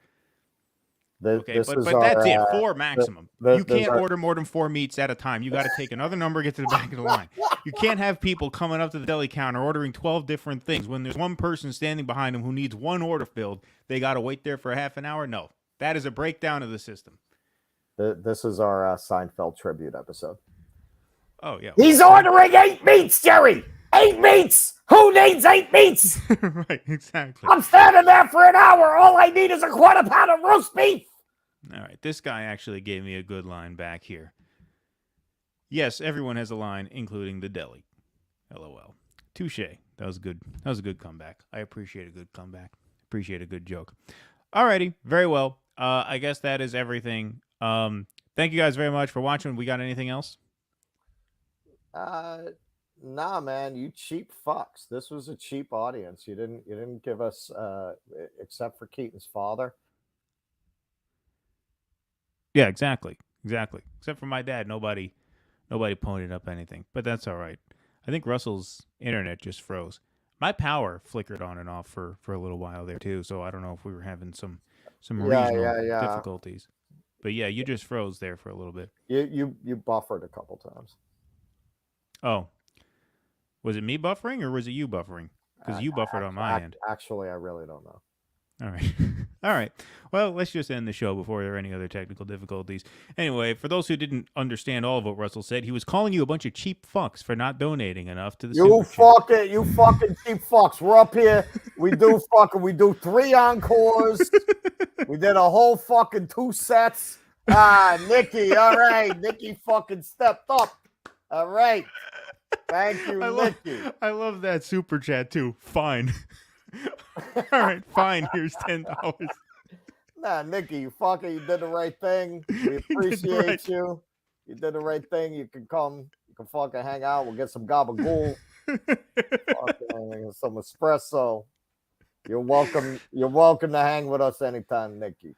But that's it. 4 maximum. You can't order more than 4 meats at a time. You got to take another number, get to the back of the line. You can't have people coming up to the deli counter ordering 12 different things when there's one person standing behind them who needs one order filled. They got to wait there for a half an hour. No, that is a breakdown of the system. This is our Seinfeld tribute episode. Oh, yeah. He's ordering 8 meats, Jerry. 8 meats. Who needs 8 meats? Right, exactly. I'm standing there for an hour. All I need is a quarter pound of roast beef. All right, this guy actually gave me a good line back here. Yes, everyone has a line, including the deli. LOL. Touche. That was good. That was a good comeback. I appreciate a good comeback. Appreciate a good joke. Alrighty, very well. I guess that is everything. Thank you guys very much for watching. We got anything else? Nah, man, you cheap fucks. This was a cheap audience. You didn't give us, except for Keaton's father. Yeah, exactly. Except for my dad, nobody pointed up anything. But that's all right. I think Russell's internet just froze. My power flickered on and off for a little while there too. So I don't know if we were having some regional difficulties. But yeah, you just froze there for a little bit. You buffered a couple times. Oh, was it me buffering or was it you buffering? Because you buffered on my end. Actually, I really don't know. All right. All right. Well, let's just end the show before there are any other technical difficulties. Anyway, for those who didn't understand all of what Russell said, he was calling you a bunch of cheap fucks for not donating enough to the You fucking cheap fucks. We're up here. We do 3 encores. We did a whole fucking 2 sets. Nikki. All right. Nikki fucking stepped up. All right. Thank you, Nikki. I love that super chat too. Fine. All right, fine. Here's $10. Nah, Nikki, you did the right thing. We appreciate you. You did the right thing. You can come. You can fucking hang out. We'll get some gabagool. Some espresso. You're welcome. You're welcome to hang with us anytime, Nikki.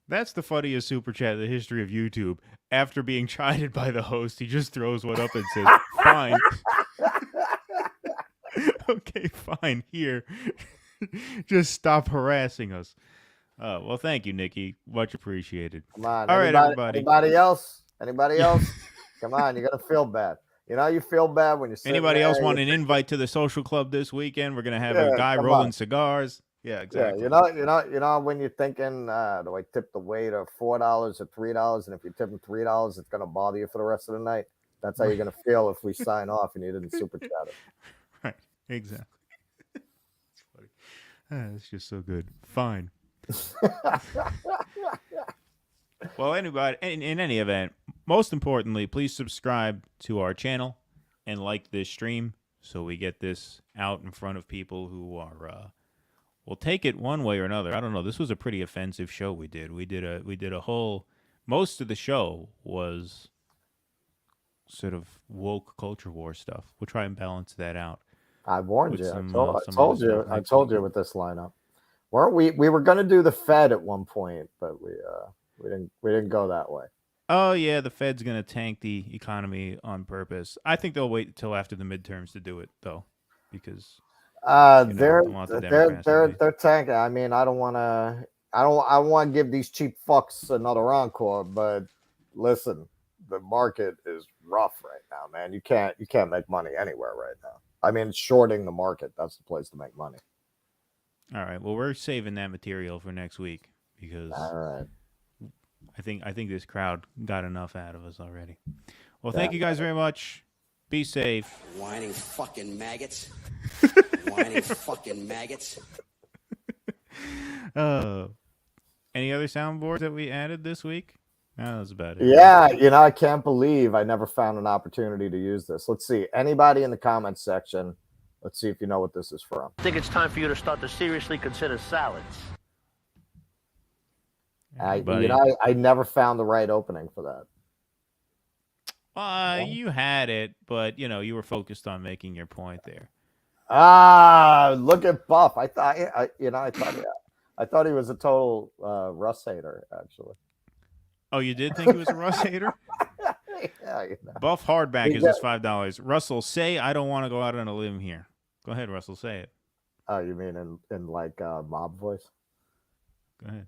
That's the funniest super chat in the history of YouTube. After being chided by the host, he just throws one up and says, "Fine." Okay, fine. Here. Just stop harassing us. Well, thank you, Nikki. Much appreciated. Come on. All right, everybody. Anybody else? Come on. You're going to feel bad. You feel bad when you're sitting Anybody there, else want an invite to the social club this weekend? We're going to have a guy rolling cigars. Yeah, exactly. Yeah, you know when you're thinking, do I tip the waiter $4 or $3, and if you tip him $3, it's gonna bother you for the rest of the night. That's how you're gonna feel if we sign off and you didn't super chat it. Right, exactly. It's funny. It's just so good. Fine. Well, anybody, in any event, most importantly, please subscribe to our channel and like this stream so we get this out in front of people who are will take it one way or another. I don't know. This was a pretty offensive show we did. We did a whole. Most of the show was sort of woke culture war stuff. We'll try and balance that out. I warned you. I told you with this lineup. Weren't we? We were going to do the Fed at one point, but we didn't go that way. Oh yeah, the Fed's going to tank the economy on purpose. I think they'll wait until after the midterms to do it, though, because they're tanking. I mean, I don't want to give these cheap fucks another encore, but listen, the market is rough right now, man. You can't make money anywhere right now. I mean, shorting the market, that's the place to make money. All right. Well, we're saving that material for next week because all right. I think this crowd got enough out of us already. Well, thank you guys very much. Be safe. Whining fucking maggots. Whining fucking maggots. Any other soundboards that we added this week? No, that was about it. Yeah, I can't believe I never found an opportunity to use this. Let's see. Anybody in the comments section, let's see if you know what this is from. I think it's time for you to start to seriously consider salads. I never found the right opening for that. You had it, but you were focused on making your point there. Look at Buff. I thought he was a total Russ hater, actually. Oh, you did think he was a Russ hater? Yeah. Buff Hardback is $5. Russell, say I don't want to go out on a limb here. Go ahead, Russell, say it. Oh, you mean in like mob voice? Go ahead.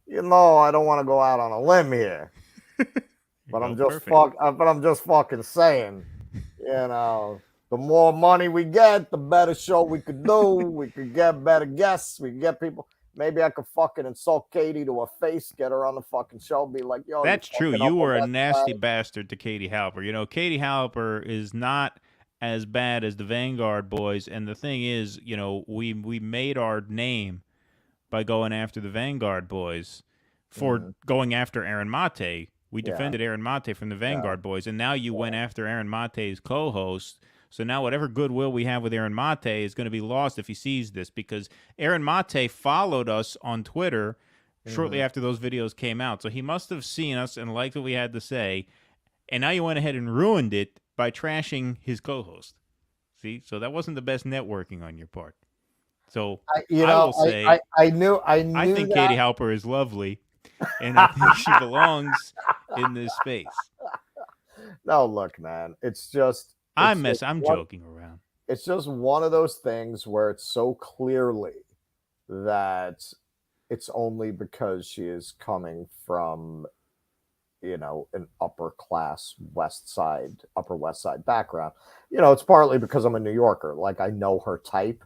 I don't want to go out on a limb here, but I'm just fucking saying, the more money we get, the better show we could do. We could get better guests. We could get people. Maybe I could fucking insult Katie to her face, get her on the fucking show, be like, yo. That's true. You were a nasty bastard to Katie Halper. Katie Halper is not as bad as the Vanguard boys. And the thing is, we made our name by going after the Vanguard boys for going after Aaron Mate. We defended Aaron Mate from the Vanguard boys. And now you went after Aaron Mate's co-host. So now whatever goodwill we have with Aaron Mate is going to be lost if he sees this, because Aaron Mate followed us on Twitter shortly after those videos came out. So he must have seen us and liked what we had to say. And now you went ahead and ruined it by trashing his co-host. See? So that wasn't the best networking on your part. So I will say I knew I think Katie Halper is lovely, and I think she belongs in this space. No, look, man. It's just I'm joking around. It's just one of those things where it's so clearly that it's only because she is coming from, an upper West Side background. It's partly because I'm a New Yorker. Like, I know her type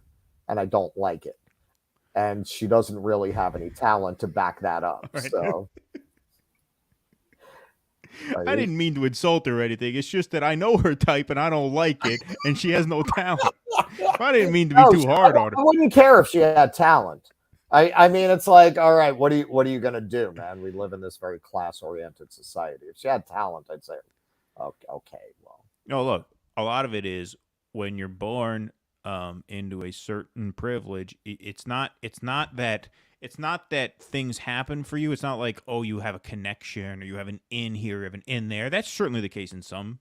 and I don't like it. And she doesn't really have any talent to back that up. Right. So I didn't mean to insult her or anything. It's just that I know her type and I don't like it, and she has no talent. I didn't mean to be too hard on her. I wouldn't care if she had talent. I mean, it's like, all right, what are you gonna do, man? We live in this very class-oriented society. If she had talent, I'd say, okay, well. No, look, a lot of it is when you're born into a certain privilege. It's not that things happen for you. It's not like, oh, you have a connection or you have an in here, you have an in there. That's certainly the case in some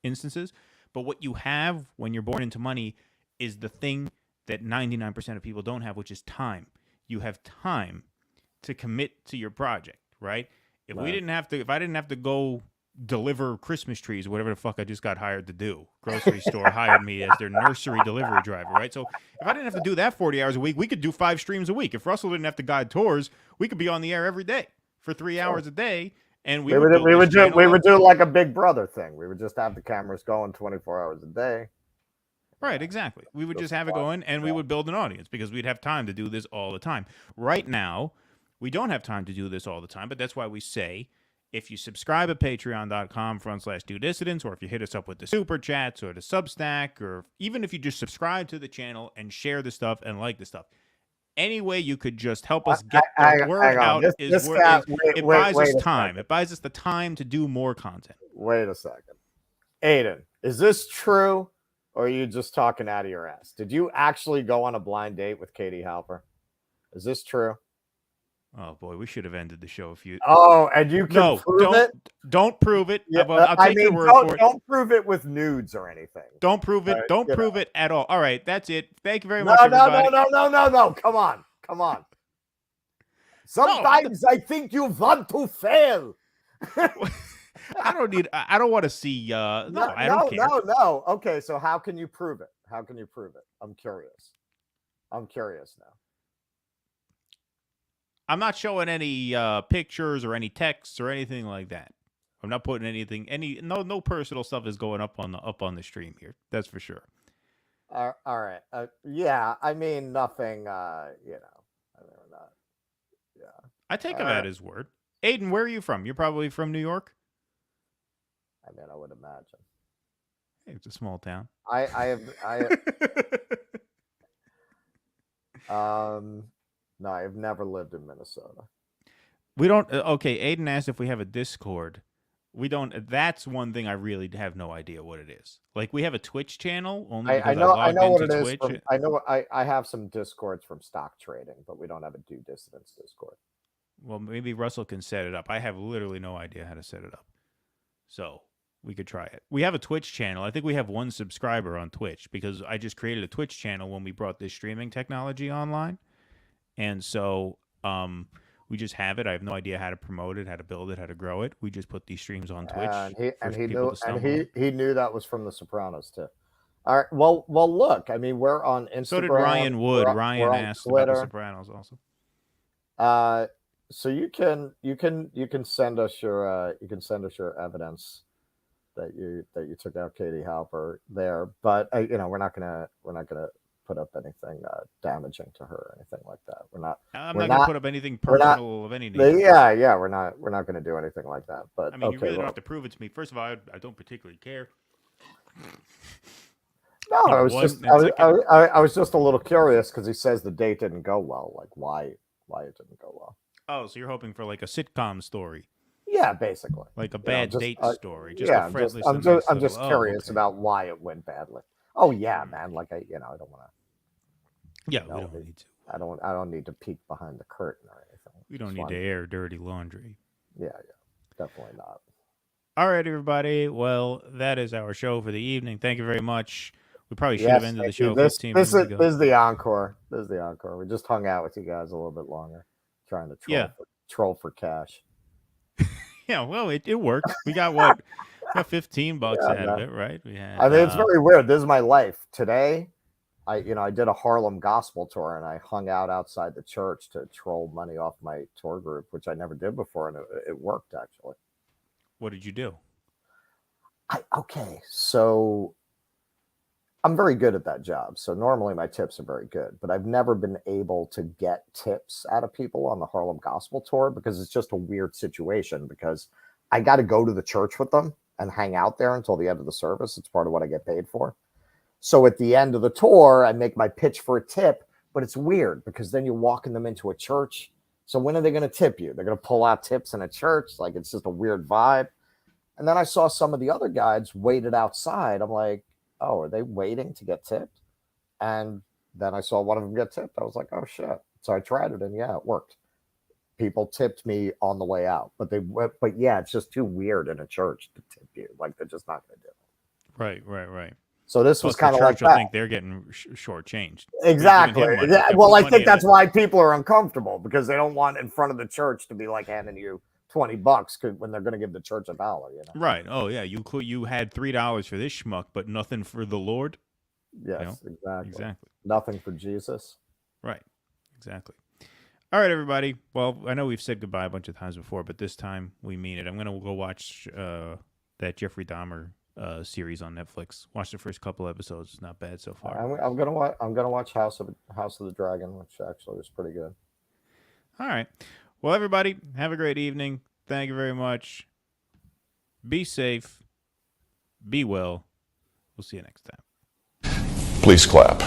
instances. But what you have when you're born into money is the thing that 99% of people don't have, which is time. You have time to commit to your project, right? If I didn't have to go deliver Christmas trees or whatever the fuck I just got hired to do, grocery store hired me as their nursery delivery driver, right? So if I didn't have to do that 40 hours a week, we could do 5 streams a week. If Russell didn't have to guide tours, we could be on the air every day for 3 hours a day, and we would do like a Big Brother thing. We would just have the cameras going 24 hours a day. Right, exactly. We would just have it going, and we would build an audience because we'd have time to do this all the time. Right now, we don't have time to do this all the time, but that's why we say, if you subscribe at patreon.com/DoDissidents, or if you hit us up with the Super Chats or the Substack, or even if you just subscribe to the channel and share the stuff and like the stuff, any way you could just help us get the word out it buys us time. It buys us the time to do more content. Wait a second. Aiden, is this true, or are you just talking out of your ass? Did you actually go on a blind date with Katie Halper? Is this true? Oh boy, we should have ended the show if you. Oh, and you can prove it? Don't prove it. Yeah, I'll take your word for it. Don't prove it with nudes or anything. Don't prove it. Don't prove it at all. All right, that's it. Thank you very No, much, everybody. No. Come on. Sometimes I think you want to fail. I don't want to see. I don't care. No. Okay, so how can you prove it? I'm curious now. I'm not showing any pictures or any texts or anything like that. I'm not putting anything. No personal stuff is going up on the stream here. That's for sure. All right. Yeah. I mean, nothing. I mean, not. Yeah. I take him at his word. Aiden, where are you from? You're probably from New York. I mean, I would imagine. Hey, it's a small town. No, I've never lived in Minnesota. We don't. Okay, Aiden asked if we have a Discord. We don't. That's one thing I really have no idea what it is. Like, we have a Twitch channel. Only because I know what it is. Twitch. I have some Discords from stock trading, but we don't have a Due Dissidents Discord. Well, maybe Russell can set it up. I have literally no idea how to set it up. So we could try it. We have a Twitch channel. I think we have one subscriber on Twitch because I just created a Twitch channel when we brought this streaming technology online. And so we just have it. I have no idea how to promote it, how to build it, how to grow it. We just put these streams on Twitch. He knew that was from The Sopranos too. All right. Well, look. I mean, we're on Instagram. So did Ryan Wood. Ryan asked about The Sopranos also. So you can send us your evidence that you took out Katie Halper there, but we're not gonna put up anything damaging to her or anything like that. I'm not gonna put up anything personal of any nature. Yeah, we're not gonna do anything like that. But I mean, you really don't have to prove it to me. First of all, I don't particularly care. No, I was just a little curious because he says the date didn't go well. Like, why it didn't go well? Oh, so you're hoping for like a sitcom story? Yeah, basically, like a bad date story. I'm just curious about why it went badly. Oh yeah, man. Like I don't want to. Yeah, we don't need to. I don't need to peek behind the curtain or anything. We don't need to air dirty laundry. Yeah, definitely not. All right, everybody. Well, that is our show for the evening. Thank you very much. We probably should have ended the show 15 minutes ago. This is the encore. We just hung out with you guys a little bit longer, trying to troll for cash. Yeah, well, it worked. We got what? Got $15 out of it, right? We had. I mean, it's very weird. This is my life. Today, I did a Harlem gospel tour, and I hung out outside the church to troll money off my tour group, which I never did before, and it worked actually. What did you do? So I'm very good at that job. So normally my tips are very good, but I've never been able to get tips out of people on the Harlem Gospel Tour because it's just a weird situation because I got to go to the church with them and hang out there until the end of the service. It's part of what I get paid for. So at the end of the tour, I make my pitch for a tip, but it's weird because then you're walking them into a church. So when are they going to tip you? They're going to pull out tips in a church. Like, it's just a weird vibe. And then I saw some of the other guys waited outside. I'm like, oh, are they waiting to get tipped? And then I saw one of them get tipped. I was like, oh shit. So I tried it and yeah, it worked. People tipped me on the way out, but yeah, it's just too weird in a church to tip you. Like, they're just not going to do it. Right. So this was kind of like that. I think they're getting shortchanged. Exactly. Yeah. Well, I think that's why people are uncomfortable because they don't want in front of the church to be like handing you $20 when they're going to give the church $1. Right. Oh yeah. You had $3 for this schmuck, but nothing for the Lord. Yes, exactly. Nothing for Jesus. Right. Exactly. All right, everybody. Well, I know we've said goodbye a bunch of times before, but this time we mean it. I'm going to go watch that Jeffrey Dahmer series on Netflix. Watched the first couple episodes. It's not bad so far. I'm gonna watch House of the Dragon, which actually was pretty good. All right. Well, everybody, have a great evening. Thank you very much. Be safe. Be well. We'll see you next time. Please clap.